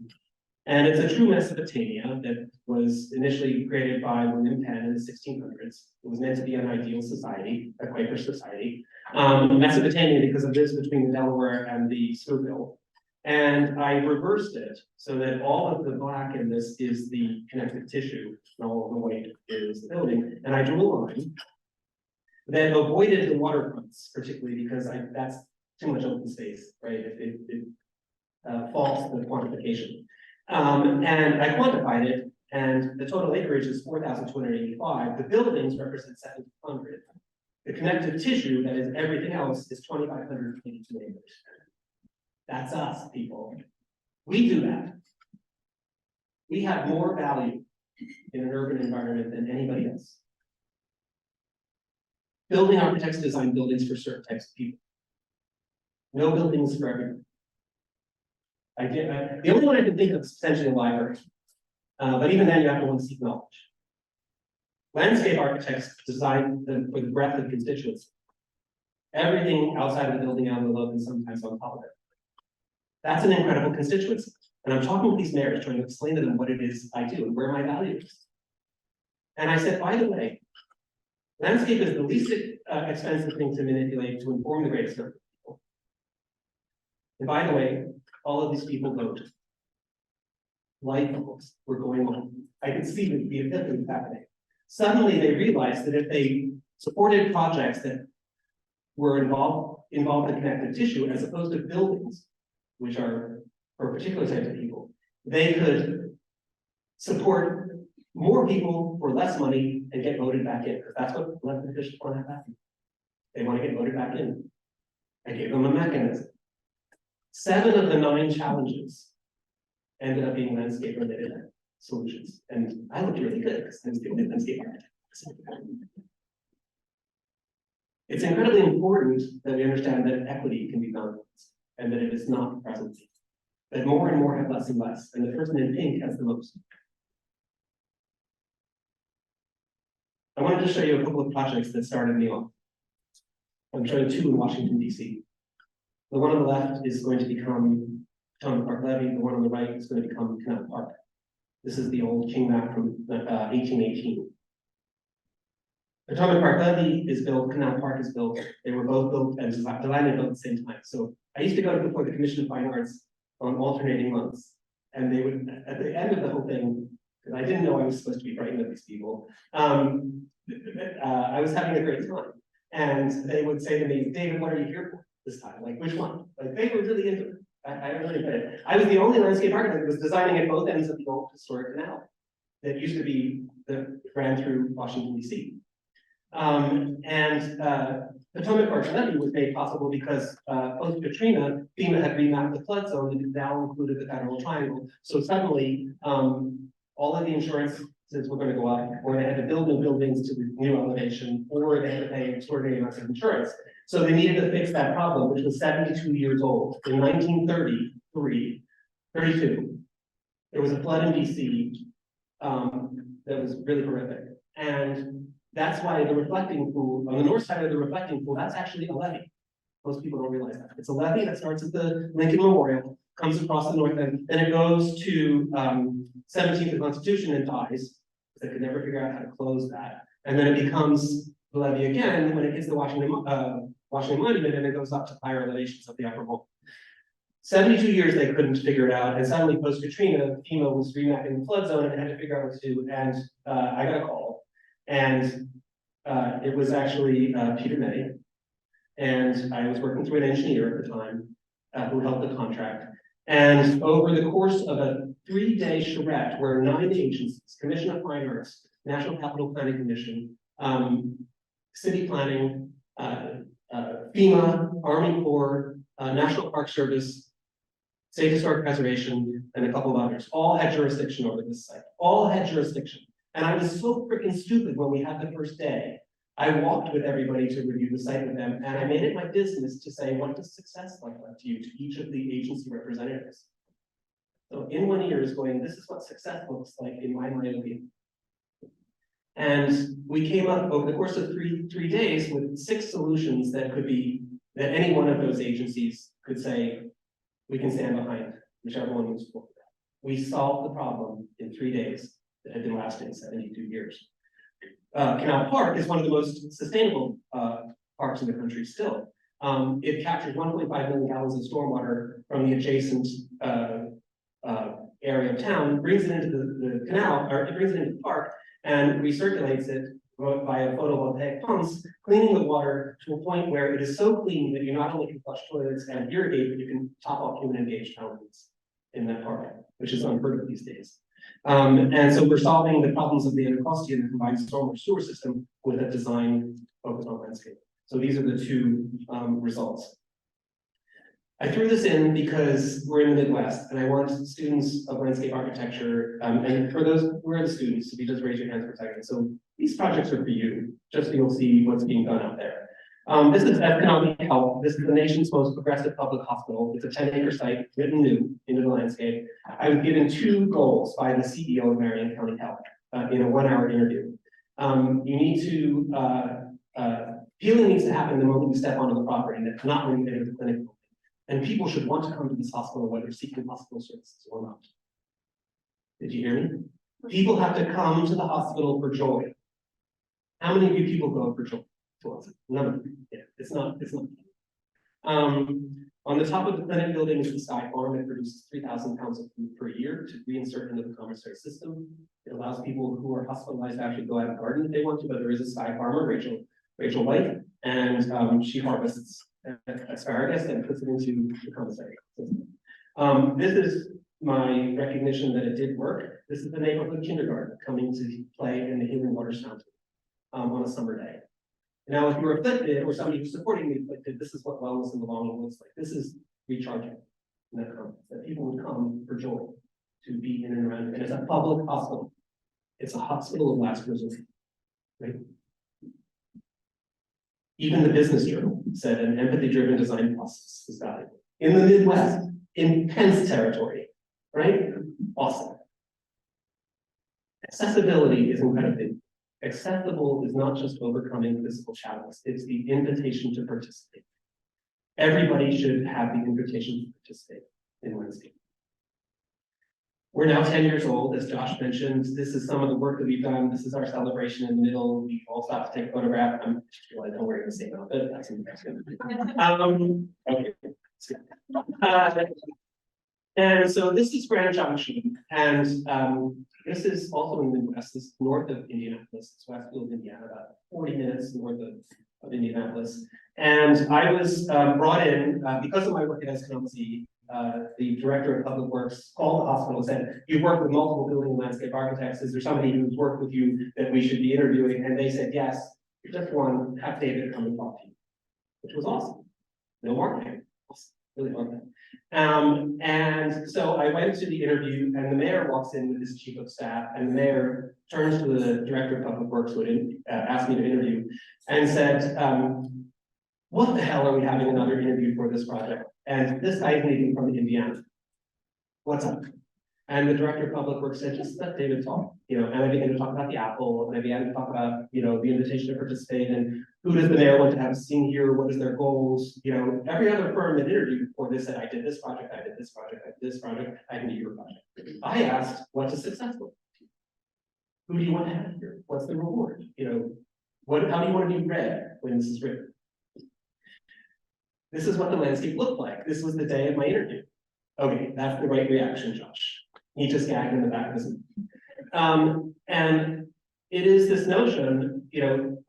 And it's a true Mesopotamia that was initially created by William Penn in the 1600s. It was meant to be an ideal society, a Quaker society. Mesopotamia because of this between the Delaware and the Schuylkill. And I reversed it so that all of the black in this is the connective tissue, and all of the white is the building. And I drew a line that avoided the waterfronts, particularly because that's too much open space, right? It faults the quantification. And I quantified it, and the total acreage is 4,285. The buildings represent 700. The connective tissue, that is everything else, is 2,582 acres. That's us, people. We do that. We have more value in an urban environment than anybody else. Building architects design buildings for certain types of people. No buildings for everyone. The only one I can think of is potentially a library. But even then, you have to want to seek knowledge. Landscape architects design for the breadth of constituency. Everything outside of the building envelope and sometimes on top of it. That's an incredible constituency. And I'm talking to these mayors, trying to explain to them what it is I do and where my value is. And I said, by the way, landscape is the least expensive thing to manipulate to inform the greatest number of people. And by the way, all of these people vote. Light bulbs were going on. I could see the epiphany happening. Suddenly they realized that if they supported projects that were involved in connective tissue as opposed to buildings, which are for particular types of people, they could support more people for less money and get voted back in, because that's what elected officials want to happen. They want to get voted back in. I gave them a mechanism. 7 of the 9 challenges ended up being landscape related solutions. And I looked really good because I was the only landscape architect. It's incredibly important that we understand that equity can be found and that it is not present. That more and more have less and less, and the person in pink has the most. I wanted to show you a couple of projects that started me off. I'm showing 2 in Washington, D.C. The one on the left is going to become Potomac Park Levee. The one on the right is going to become Canal Park. This is the old King map from 1818. Potomac Park Levee is built, Canal Park is built. They were both built and designed and built at the same time. So I used to go before the Commission of Fine Arts on alternating months. And they would, at the end of the whole thing, because I didn't know I was supposed to be frightened of these people, I was having a great time. And they would say to me, David, what are you here for this time? Like, which one? Like, they were really into it. I don't really get it. I was the only landscape architect that was designing at both ends of the old historic canal that used to be, that ran through Washington, D.C. Potomac Park Levee was made possible because post-Katrina, FEMA had remapped the flood zone and now included the Federal Triangle. So suddenly, all of the insurances were going to go up, or they had to build new buildings to the new elevation, or they had to pay extraordinary amounts of insurance. So they needed to fix that problem, which was 72 years old. In 1932, there was a flood in DC that was really horrific. And that's why the reflecting pool, on the north side of the reflecting pool, that's actually a levee. Most people don't realize that. It's a levee that starts at the Lincoln Memorial, comes across the north end, then it goes to 17th Constitution and dies. They could never figure out how to close that. And then it becomes the levee again when it hits the Washington Monument, and it goes up to higher elevations of the upper bowl. 72 years they couldn't figure it out, and suddenly post-Katrina, FEMA was remapping the flood zone and had to figure out what to do, and I got a call, and it was actually Peter May, and I was working through an engineer at the time who held the contract, and over the course of a 3-day charrette where 9 agencies, Commission of Fine Arts, National Capital Planning Commission, City Planning, FEMA, Army Corps, National Park Service, State Historic Preservation, and a couple of others, all had jurisdiction over this site, all had jurisdiction. And I was so freaking stupid when we had the first day. I walked with everybody to review the site with them, and I made it my business to say, what does success look like to you, to each of the agency representatives? So in one ear is going, this is what success looks like in my mind. And we came up over the course of three days with 6 solutions that could be, that any one of those agencies could say, we can stand behind, whichever one was for that. We solved the problem in 3 days that had been lasting 72 years. Canal Park is one of the most sustainable parks in the country still. It captures 1.5 million gallons of stormwater from the adjacent area of town, brings it into the canal, or it brings it into the park, and recirculates it via photovoltaic pumps, cleaning the water to a point where it is so clean that you not only can flush toilets and irrigate, but you can top off human engaged fountains in that park, which is unheard of these days. And so we're solving the problems of the anacostia and the combined stormwater sewer system with a design focused on landscape. So these are the 2 results. I threw this in because we're in the Midwest, and I want students of landscape architecture, and for those who are the students, if you just raise your hands for a second. So these projects are for you, just so you'll see what's being done out there. This is Economic Health. This is the nation's most progressive public hospital. It's a 10-acre site, written new into the landscape. I was given 2 goals by the CEO of Marion County Health in a 1-hour interview. You need to, healing needs to happen the moment you step onto the property, not when you enter the clinic. And people should want to come to this hospital whether seeking hospital services or not. Did you hear me? People have to come to the hospital for joy. How many of you people go for joy? None of you. Yeah, it's not. On the top of the clinic building is the Sky Farm. It produces 3,000 pounds of food per year to reinsert into the commissary system. It allows people who are hospitalized to actually go out and garden if they want to, but there is a Sky Farmer, Rachel White, and she harvests asparagus and puts it into the commissary system. This is my recognition that it did work. This is the neighborhood kindergarten coming to play in the Healing Waters Fountain on a summer day. Now, if you're afflicted or somebody who's supporting the afflicted, this is what wellness in the long run looks like. This is recharging that people would come for joy to be in and around it. And it's a public hospital. It's a hospital of last resort, right? Even the Business Journal said an empathy-driven design process is valuable. In the Midwest, intense territory, right? Awesome. Accessibility is incredibly. Accessible is not just overcoming physical challenges, it's the invitation to participate. Everybody should have the invitation to participate in landscape. We're now 10 years old, as Josh mentioned. This is some of the work that we've done. This is our celebration in the middle. We all stopped to take a photograph. I'm realizing I'm wearing the same outfit. That's embarrassing. Okay. And so this is Grand Junction, and this is also in the Midwest. This is north of Indianapolis. It's Westfield, Indiana, about 40 minutes north of Indianapolis. And I was brought in because of my work at Eskenazi. The director of public works called the hospital and said, "You've worked with multiple building and landscape architects. Is there somebody who's worked with you that we should be interviewing?" And they said, "Yes, you're just one. Have David come and talk to you," which was awesome. No marketing, really marketing. And so I went to the interview, and the mayor walks in with his chief of staff, and the mayor turns to the director of public works who had asked me to interview and said, "What the hell are we having another interview for this project? And this guy's leaving from Indiana. What's up?" And the director of public works said, "Just let David talk." And I began to talk about the apple, and I began to talk about, the invitation to participate, and who does the mayor want to have seen here? What is their goals? Every other firm that interviewed before this said, "I did this project, I did this project, I did this project, I can do your project." I asked, "What's a successful? Who do you want to have here? What's the reward? How do you want to be read when this is written?" This is what the landscape looked like. This was the day of my interview. Okay, that's the right reaction, Josh. He just gagged in the back of his and it is this notion,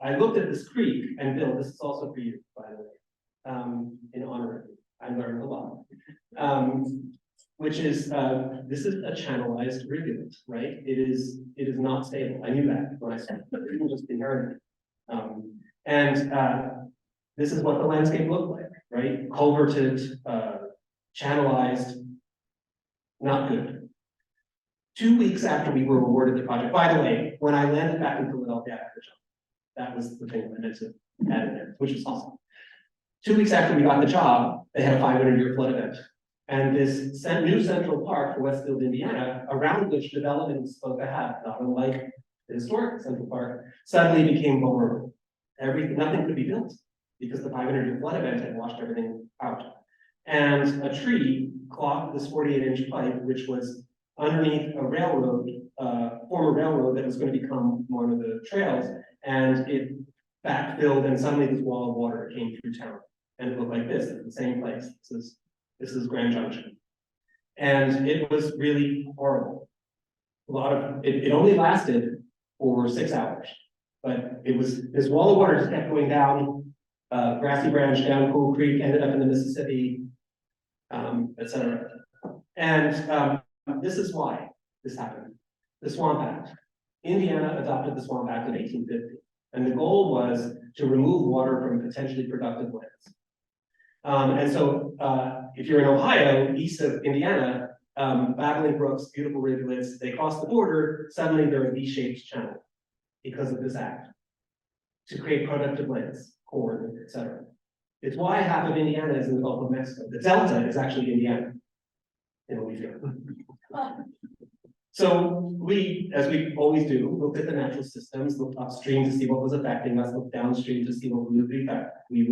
I looked at this creek, and Bill, this is also for you, by the way, in honor of you. I learned a lot. Which is, this is a channelized rivulet, right? It is not stable. I knew that when I started, it just inherited. This is what the landscape looked like, right? Culverted, channelized, not good. 2 weeks after we were awarded the project, by the way, when I landed back in Philadelphia after the job, that was the thing I meant to add in there, which was awesome. 2 weeks after we got the job, they had a 500-year flood event. And this new Central Park for Westfield, Indiana, around which development was supposed to have, not unlike the historic Central Park, suddenly became vulnerable. Nothing could be built because the 500-year flood event had washed everything out. And a tree clogged this 48-inch pipe, which was underneath a railroad, former railroad that was going to become one of the trails, and it backfilled, and suddenly this wall of water came through town. And it looked like this, at the same place. This is Grand Junction. And it was really horrible. It only lasted for 6 hours, but it was, this wall of water just kept going down, Grassy Branch, down Cool Creek, ended up in the Mississippi, etc. And this is why this happened. The Swamp Act. Indiana adopted the Swamp Act in 1850. And the goal was to remove water from potentially productive lands. And so if you're in Ohio, east of Indiana, babbling brooks, beautiful rivulets, they cross the border, suddenly they're a V-shaped channel because of this act to create productive lands, corn, etc. It's why half of Indiana is in the Gulf of Mexico. The Delta is actually Indiana in Louisiana. So we, as we always do, looked at the natural systems, looked upstream to see what was affecting us, looked downstream to see what we would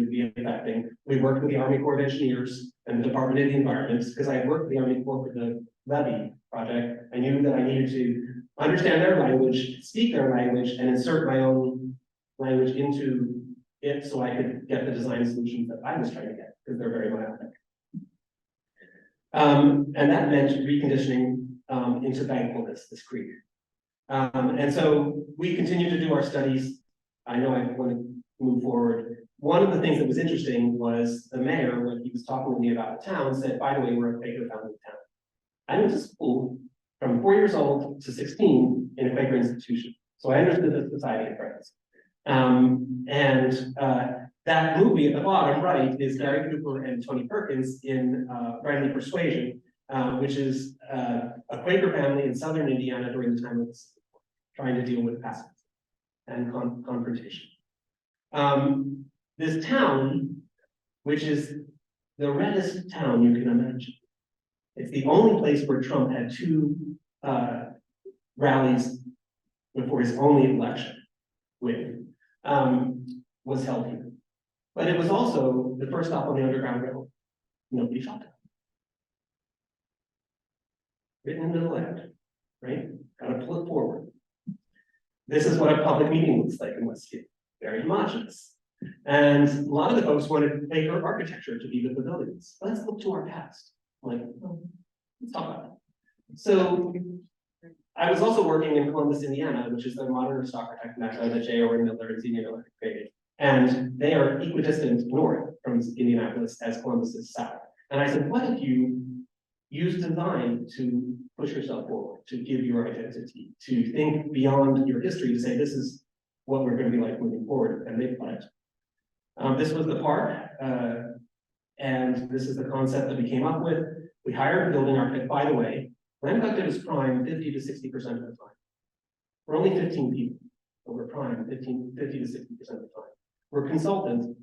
be affecting. We worked with the Army Corps of Engineers and the Department of the Environment, because I had worked with the Army Corps for the levee project. I knew that I needed to understand their language, speak their language, and insert my own language into it so I could get the design solutions that I was trying to get, because they're very myopic. And that meant reconditioning into bankfulness, this creek. And so we continue to do our studies. I know I want to move forward. One of the things that was interesting was the mayor, when he was talking to me about the town, said, by the way, we're a Quaker-founded town. I went to school from 4 years old to 16 in a Quaker institution. So I understood the Society of Friends. That movie at the bottom right is Gary Cooper and Tony Perkins in Friendly Persuasion, which is a Quaker family in southern Indiana during the time of trying to deal with pacifism and confrontation. This town, which is the reddest town you can imagine, it's the only place where Trump had 2 rallies before his only election win, was held here. But it was also the first stop on the Underground Railroad. Nobody shot it. Written into the land, right? Gotta pull it forward. This is what a public meeting looks like in Westfield. Very homogenous. And a lot of the folks wanted Quaker architecture to be the pavilions. Let's look to our past. Like, let's talk about it. So I was also working in Columbus, Indiana, which is the modernist architect that J. Owen Miller and Z. Miller created. And they are equidistant north from Indianapolis as Columbus is south. And I said, what if you use design to push yourself forward, to give your identity, to think beyond your history, to say this is what we're going to be like moving forward, and they've done it. This was the park, and this is the concept that we came up with. We hired a building architect. By the way, land collective is prime 50 to 60% of the time. We're only 15 people, but we're prime 50 to 60% of the time. We're consultant,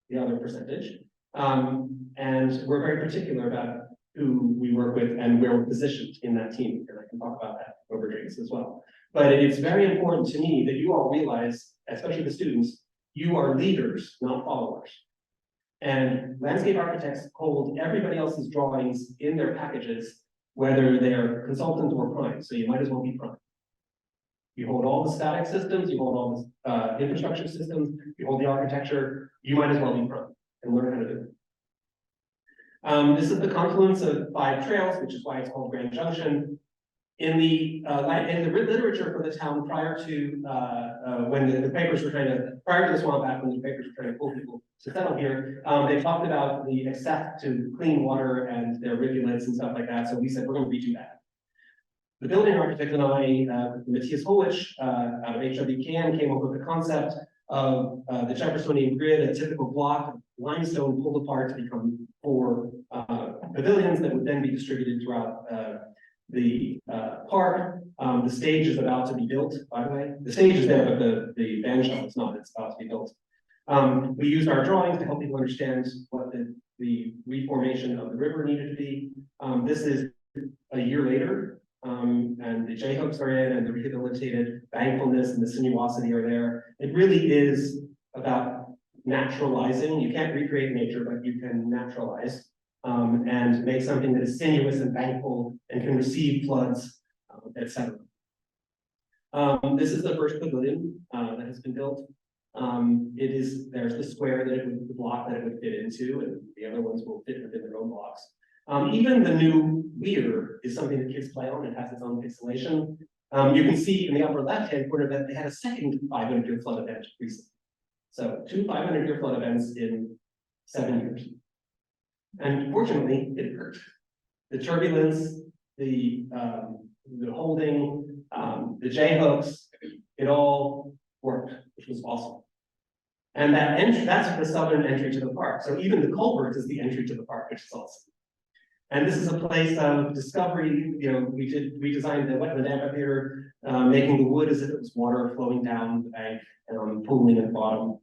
the other percentage, and we're very particular about who we work with and where we're positioned in that team, and I can talk about that over drinks as well. But it's very important to me that you all realize, especially the students, you are leaders, not followers. And landscape architects hold everybody else's drawings in their packages, whether they're consultant or prime, so you might as well be prime. You hold all the static systems, you hold all the infrastructure systems, you hold the architecture, you might as well be prime and learn how to do it. This is the confluence of 5 trails, which is why it's called Grand Junction. In the literature for the town prior to when the Quakers were prior to the Swamp Act, when the Quakers were trying to pull people to settle here, they talked about the access to clean water and their rivulets and stuff like that. So we said we're going to redo that. The building architect and I, Matthias Holich, out of HWCAN, came up with the concept of the Jeffersonian grid, a typical block of limestone pulled apart to become 4 pavilions that would then be distributed throughout the park. The stage is about to be built, by the way. The stage is there, but the band shell is not. It's about to be built. We used our drawings to help people understand what the reformation of the river needed to be. This is a year later. And the J-hooks are in, and the rehabilitated bankfulness and the sinuosity are there. It really is about naturalizing. You can't recreate nature, but you can naturalize and make something that is sinuous and bankful and can receive floods, etc. This is the first pavilion that has been built. There's the square that the block that it would fit into, and the other ones will fit within their own blocks. Even the new weir is something that kids play on. It has its own pixelation. You can see in the upper left-hand corner that they had a second 500-year flood event recently. So 2 500-year flood events in 7 years. And fortunately, it worked. The turbulence, the holding, the J-hooks, it all worked, which was awesome. And that's the southern entry to the park. So even the culvert is the entry to the park, which is awesome. And this is a place of discovery. You know, we designed the wetland amphitheater, making the wood as if it was water flowing down the bank, pooling at the bottom.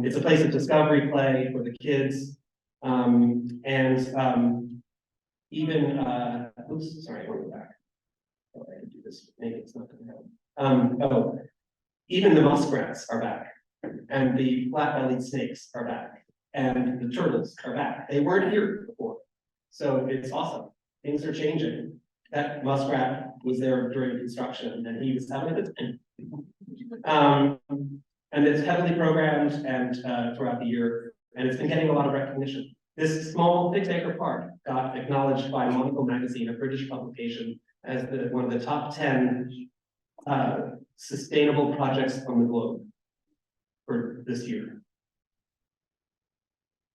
It's a place of discovery play for the kids. Even, oops, sorry, I want to go back. Oh, I can do this, maybe it's not going to help. Even the muskrats are back, and the flat-bellied snakes are back, and the turtles are back. They weren't here before. So it's awesome. Things are changing. That muskrat was there during construction, and he was having a good time. And it's heavily programmed and throughout the year, and it's been getting a lot of recognition. This small 6-acre park got acknowledged by Monocle magazine, a British publication, as one of the top 10 sustainable projects on the globe for this year.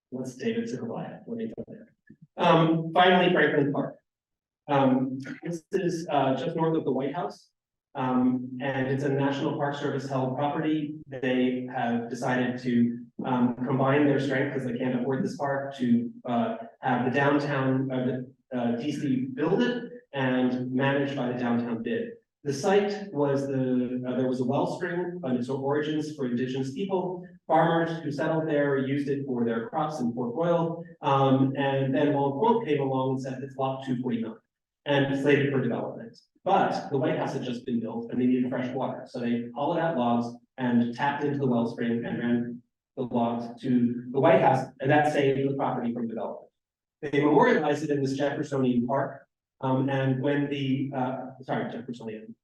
What's David Goliath? Let me go there. Finally, Franklin Park. This is just north of the White House, and it's a National Park Service held property. They have decided to combine their strength, because they can't afford this park, to have the downtown, DC build it and managed by the downtown bid. The site was there was a wellspring on its origins for indigenous people. Farmers who settled there used it for their crops in Port Royal. And then Long came along and said it's lot 249 and slated for development. But the White House had just been built and they needed fresh water. So they hollowed out logs and tapped into the wellspring and ran the logs to the White House, and that saved the property from development. They memorialized it in this Jeffersonian park. And when the,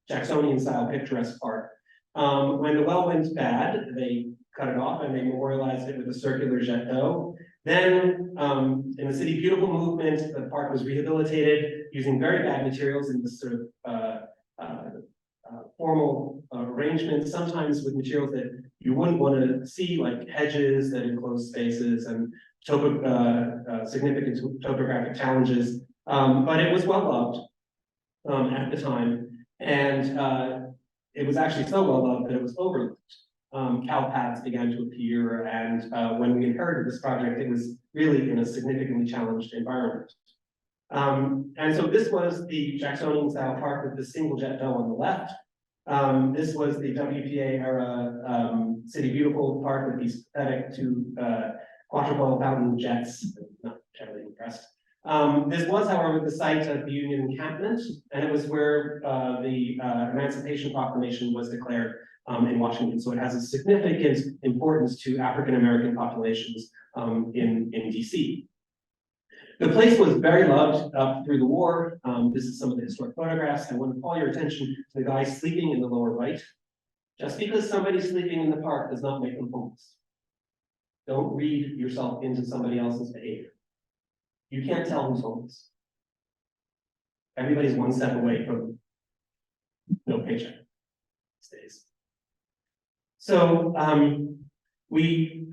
Jacksonian style picturesque park, when the well went bad, they cut it off and they memorialized it with a circular jet d'eau. Then in the City Beautiful movement, the park was rehabilitated using very bad materials in this sort of formal arrangement, sometimes with materials that you wouldn't want to see, like hedges that enclose spaces and significant topographic challenges. But it was well loved at the time, and it was actually so well loved that it was overlooked. Cow paths began to appear, and when we inherited this project, it was really in a significantly challenged environment. And so this was the Jacksonian style park with the single jet d'eau on the left. This was the WPA era City Beautiful park with these pathetic 2 quatrefoil fountain jets. Not terribly impressed. This was, however, the site of the Union encampment, and it was where the Emancipation Proclamation was declared in Washington. So it has a significant importance to African American populations in DC. The place was very loved up through the war. This is some of the historic photographs. I want to call your attention to the guy sleeping in the lower right. Just because somebody's sleeping in the park does not make them homeless. Don't read yourself into somebody else's behavior. you can't tell who's homeless. Everybody's one step away from no paycheck these days. So we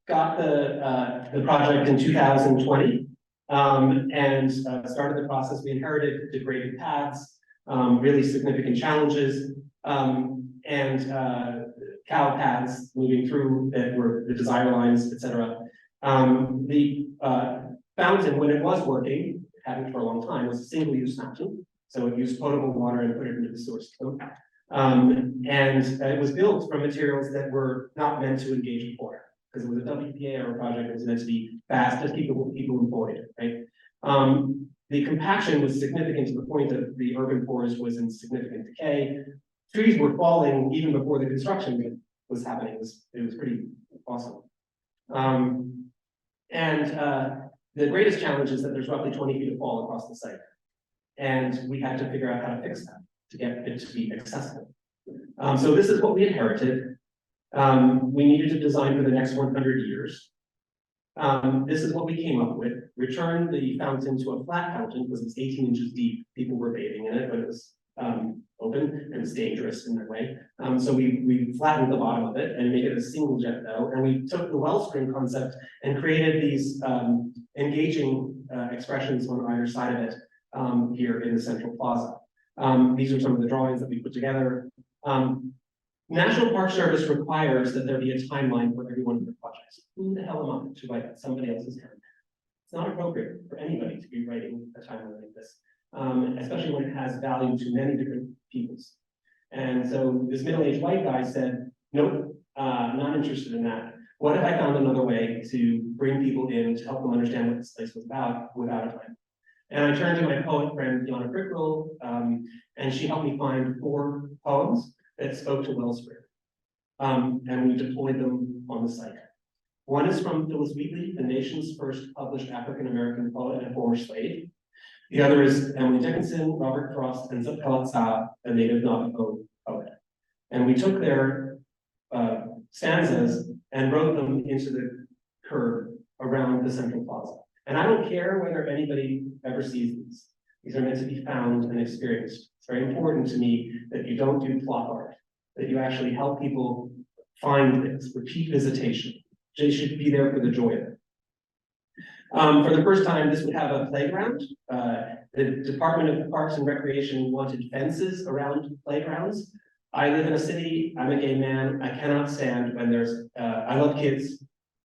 got the project in 2020 and started the process. We inherited degraded paths, really significant challenges, and cow paths moving through that were the desire lines, etc. The fountain, when it was working, hadn't for a long time, was a single-use fountain. So it used potable water and put it into the source system. And it was built from materials that were not meant to engage with water, because it was a WPA era project that was meant to be fast, just keep people employed, right? The compaction was significant to the point that the urban forest was in significant decay. Trees were falling even before the construction was happening. It was pretty awesome. The greatest challenge is that there's roughly 20 feet of fall across the site. And we had to figure out how to fix that to get it to be accessible. So this is what we inherited. We needed to design for the next 100 years. This is what we came up with. Returned the fountain to a flat fountain because it's 18 inches deep. People were bathing in it, but it was open and it's dangerous in that way. So we flattened the bottom of it and made it a single jet though. And we took the wellspring concept and created these engaging expressions on either side of it here in the central plaza. These are some of the drawings that we put together. National Park Service requires that there be a timeline for every one of the projects. Who the hell am I to write somebody else's timeline? It's not appropriate for anybody to be writing a timeline like this, especially when it has value to many different peoples. And so this middle-aged white guy said, nope, not interested in that. What if I found another way to bring people in to help them understand what this place was about without a time? And I turned to my poet friend, Yana Frickrill, and she helped me find 4 poems that spoke to wellspring. And we deployed them on the site. One is from Phyllis Wheatley, the nation's first published African-American poet and former slave. The other is Emily Dickinson, Robert Frost, and Zapala Sa, a native Navajo poet. And we took their stanzas and wrote them into the curb around the central plaza. And I don't care whether anybody ever sees these. These are meant to be found and experienced. It's very important to me that you don't do plot art, that you actually help people find things, repeat visitation. They should be there for the joy of it. For the first time, this would have a playground. The Department of Parks and Recreation wanted fences around playgrounds. I live in a city, I'm a gay man, I cannot stand when there's, I love kids,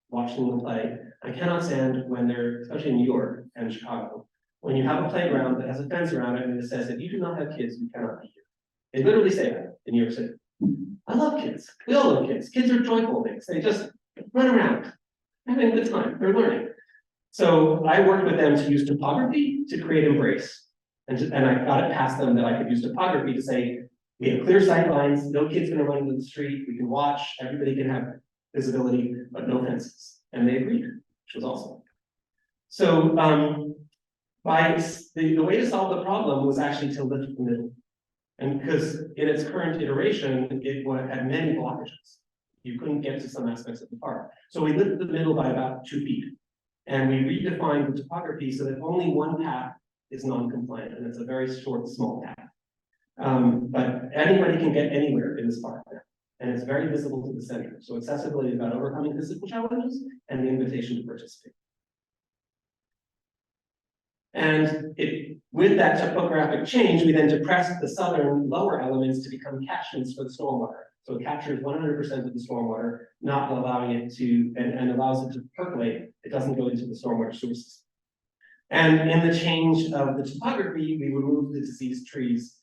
watching them play. I cannot stand when they're, especially in New York and Chicago, when you have a playground that has a fence around it and it says, if you do not have kids, you cannot be here. They literally say that in New York City. I love kids. We all love kids. Kids are joyful things. They just run around, having a good time. They're learning. So I worked with them to use topography to create embrace. And I got it past them that I could use topography to say, we have clear sight lines, no kid's gonna run into the street, we can watch, everybody can have visibility, but no fences. And they agreed, which was awesome. So the way to solve the problem was actually to lift the middle. And because in its current iteration, it had many blockages. You couldn't get to some aspects of the park. So we lifted the middle by about 2 feet. And we redefined the topography so that only one path is non-compliant, and it's a very short, small path. But anybody can get anywhere in this park now, and it's very visible to the center. So accessibility is about overcoming physical challenges and the invitation to participate. And with that topographic change, we then depressed the southern lower elements to become catchments for the stormwater. So it captures 100% of the stormwater, not allowing it to, and allows it to percolate. It doesn't go into the stormwater sources. And in the change of the topography, we removed the diseased trees,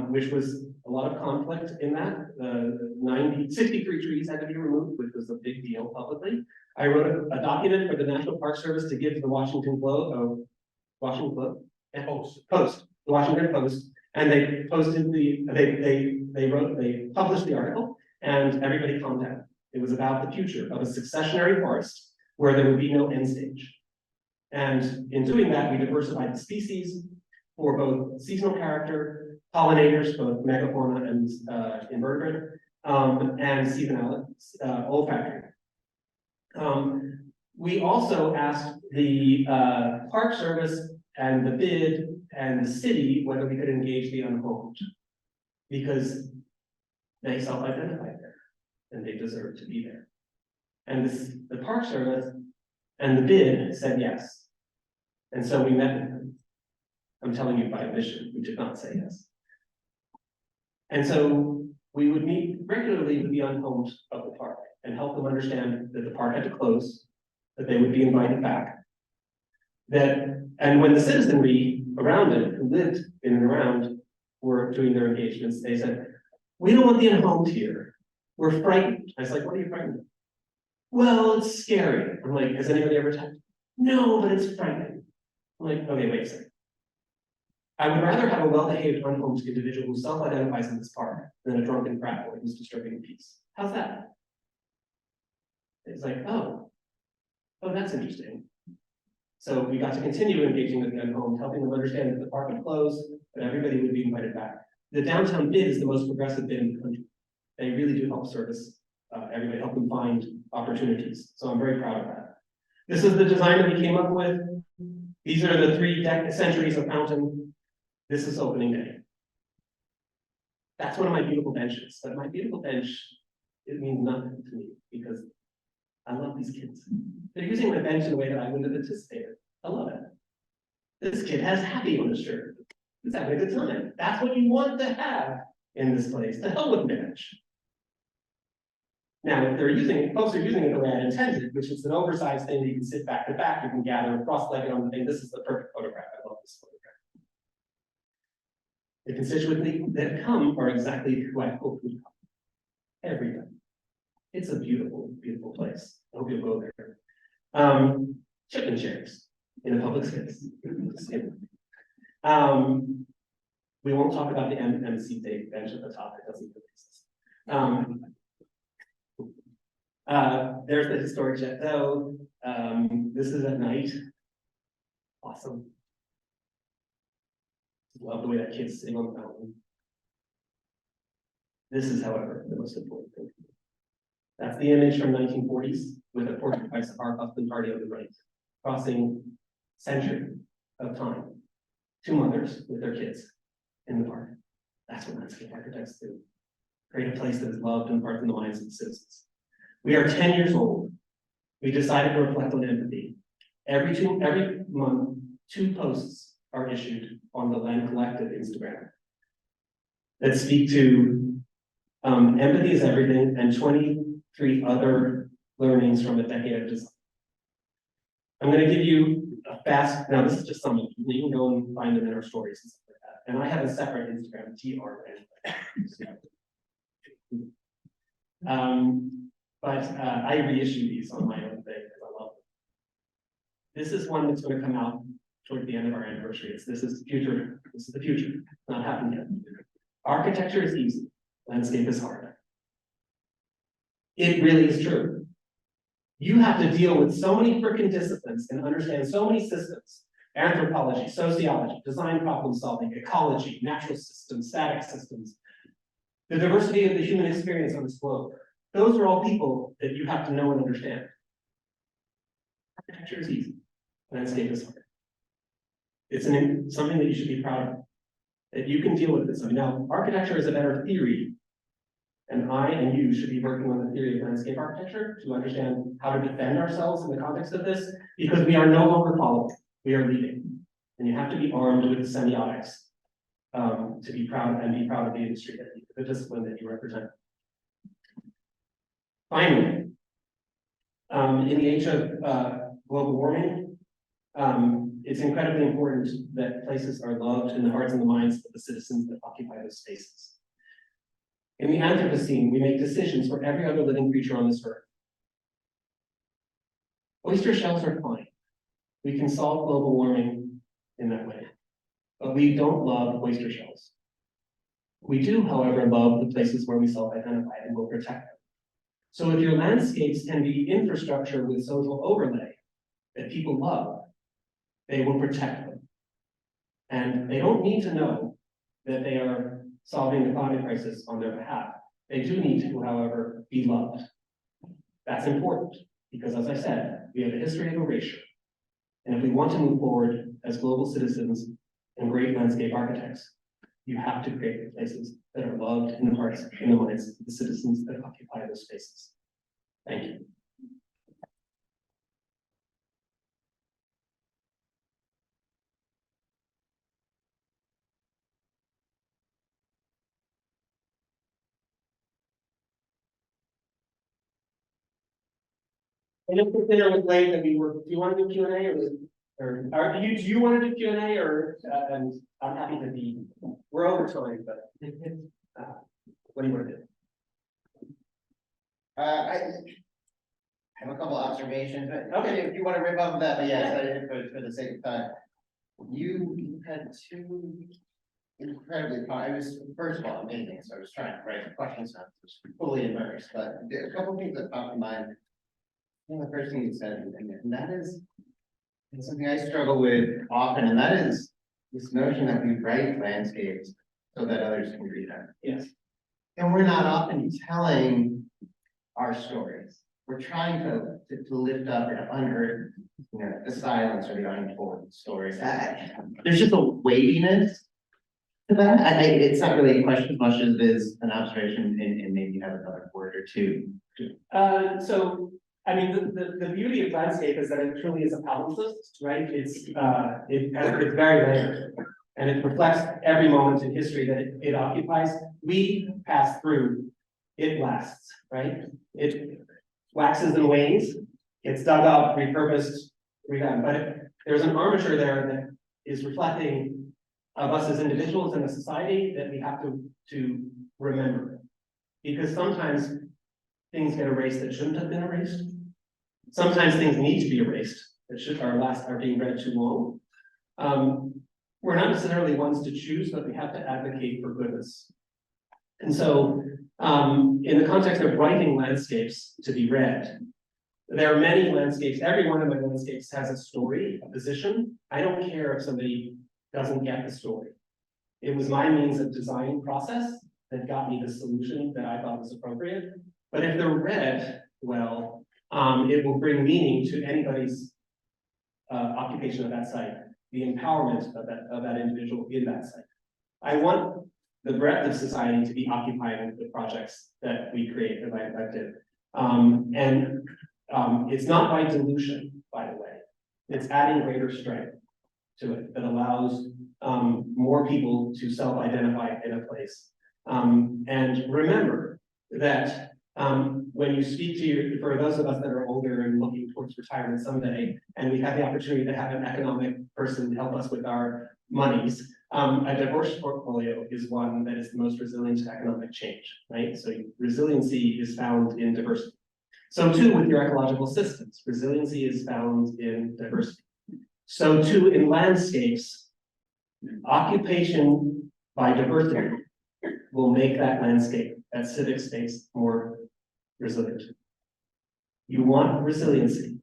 which was a lot of conflict in that. 63 trees had to be removed, which was a big deal publicly. I wrote a document for the National Park Service to give to the Washington Globe, the Washington Post, and they posted they published the article, and everybody calmed down. It was about the future of a successionary forest where there would be no end stage. And in doing that, we diversified the species for both seasonal character, pollinators, both megafauna and invertebrate, and seasonality, olfactory. We also asked the Park Service and the bid and the city whether we could engage the unhomed, because they self-identified there and they deserve to be there. And the Park Service and the bid said yes. And so we met with them. I'm telling you by omission, we did not say yes. And so we would meet regularly with the unhomed of the park and help them understand that the park had to close, that they would be invited back. And when the citizenry around it, who lived in and around, were doing their engagements, they said, "We don't want the unhomed here. We're frightened." I was like, "What are you frightened of?" "Well, it's scary." I'm like, "Has anybody ever attacked?" "No, but it's frightening." I'm like, "Okay, wait a second. I would rather have a well-behaved, unhomed individual who self-identifies in this park than a drunken frat boy who's disturbing peace. How's that?" It's like, oh, that's interesting. So we got to continue engaging with the unhomed, helping them understand that the park would close, but everybody would be invited back. The downtown bid is the most progressive bid in the country. They really do help service everybody, help them find opportunities. So I'm very proud of that. This is the design that we came up with. These are the 3 centuries of fountain. This is opening day. That's one of my beautiful benches, but my beautiful bench, it means nothing to me because I love these kids. They're using my bench in a way that I wouldn't have anticipated. I love it. This kid has happy on his shirt. He's having a good time. That's what you want to have in this place. The hell with bench. Now, if folks are using it the way I intended, which is an oversized thing that you can sit back to back, you can gather cross-legged on the thing. This is the perfect photograph. I love this photograph. The constituents that come are exactly who I hope would come. Everybody. It's a beautiful, beautiful place. I hope you'll go there. Chicken chairs in a public space. We won't talk about the MC bench at the top. It doesn't exist. There's the historic chateau. This is at night. Awesome. Love the way that kid's sitting on the mountain. This is, however, the most important thing. That's the image from 1940s with a portrait by our husband party on the right, crossing century of time. 2 mothers with their kids in the park. That's what landscape architects do. Create a place that is loved and part in the minds of the citizens. We are 10 years old. We decided to reflect on empathy. Every month, 2 posts are issued on the Len Collective Instagram that speak to empathy is everything and 23 other learnings from a decade of design. I'm going to give you a fast, now this is just some of them. You can go and find them in our stories and stuff like that. And I have a separate Instagram, but I reissue these on my own thing because I love them. This is one that's going to come out toward the end of our anniversary. This is the future. This is the future. It's not happened yet. Architecture is easy. Landscape is hard. It really is true. You have to deal with so many freaking disciplines and understand so many systems: anthropology, sociology, design problem solving, ecology, natural systems, static systems, the diversity of the human experience on this globe. Those are all people that you have to know and understand. Architecture is easy. Landscape is hard. It's something that you should be proud of, that you can deal with this. Now, architecture is a better theory, and I and you should be working on the theory of landscape architecture to understand how to defend ourselves in the context of this, because we are no longer following, we are leading. And you have to be armed with the semiotics to be proud and be proud of the industry, the discipline that you represent. Finally, in the age of global warming, it's incredibly important that places are loved in the hearts and the minds of the citizens that occupy those spaces. In the Anthropocene, we make decisions for every other living creature on this earth. Oyster shells are fine. We can solve global warming in that way. But we don't love oyster shells. We do, however, love the places where we self-identify and will protect them. So if your landscapes can be infrastructure with social overlay that people love, they will protect them. And they don't need to know that they are solving the climate crisis on their behalf. They do need to, however, be loved. That's important because, as I said, We have a history of erasure. And if we want to move forward as global citizens and great landscape architects, you have to create places that are loved in the hearts and the minds of the citizens that occupy those spaces. Thank you. And if the dinner was late, then we were, do you want to do Q&A or do you want to do Q&A or, and I'm happy to be, we're over time, but what do you want to do? I have a couple observations, but Okay. if you want to rip off of that, but yes, for the sake of time. You had two incredibly, I was, first of all, amazing, so I was trying to write questions, I was fully immersed, but there are a couple of things that popped in mind. I think the first thing you said, and that is something I struggle with often, and that is this notion that we write landscapes so that others can read them. Yes. And we're not often telling our stories. We're trying to lift up and unearth, the silence or the untold stories. There's just a weightiness to that. It's not really a question as much as it is an observation, and maybe you have another word or two. So, I mean, the beauty of landscape is that it truly is a palimpsest, right? It's very layered, and it reflects every moment in history that it occupies. We pass through, it lasts, right? It waxes and wanes, it's dug up, repurposed, redone, but there's an armature there that is reflecting of us as individuals and a society that we have to remember. Because sometimes things get erased that shouldn't have been erased. Sometimes things need to be erased that are being read too long. We're not necessarily ones to choose, but we have to advocate for goodness. And so, in the context of writing landscapes to be read, there are many landscapes. Every one of my landscapes has a story, a position. I don't care if somebody doesn't get the story. It was my means of design process that got me the solution that I thought was appropriate. But if they're read well, it will bring meaning to anybody's occupation of that site, the empowerment of that individual in that site. I want the breadth of society to be occupied with the projects that we create, as I did. It's not by dilution, by the way. It's adding greater strength to it that allows more people to self-identify in a place. And remember that when you speak to for those of us that are older and looking towards retirement someday, and we have the opportunity to have an economic person help us with our monies, a diverse portfolio is one that is the most resilient to economic change, right? So resiliency is found in diversity. So too with your ecological systems, resiliency is found in diversity. So too in landscapes, occupation by diversity will make that landscape, that civic space, more resilient. You want resiliency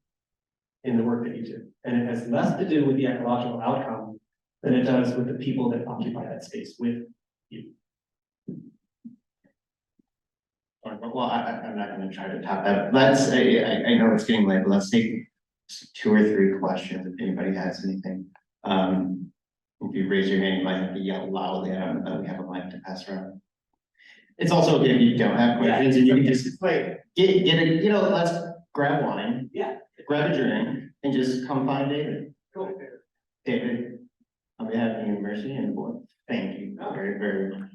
in the work that you do. And it has less to do with the ecological outcome than it does with the people that occupy that space with you. Well, I'm not going to try to top that. Let's, I know it's getting late, but let's take 2 or 3 questions if anybody has anything. If you raise your hand, you might have to yell loudly. I don't know, we have a mic to pass around. It's also okay if you don't have questions, and you can just wait. Get a, let's grab wine. Yeah. Grab a drink and just come find David. Cool. David, on behalf of the university and the board, thank you very, very much.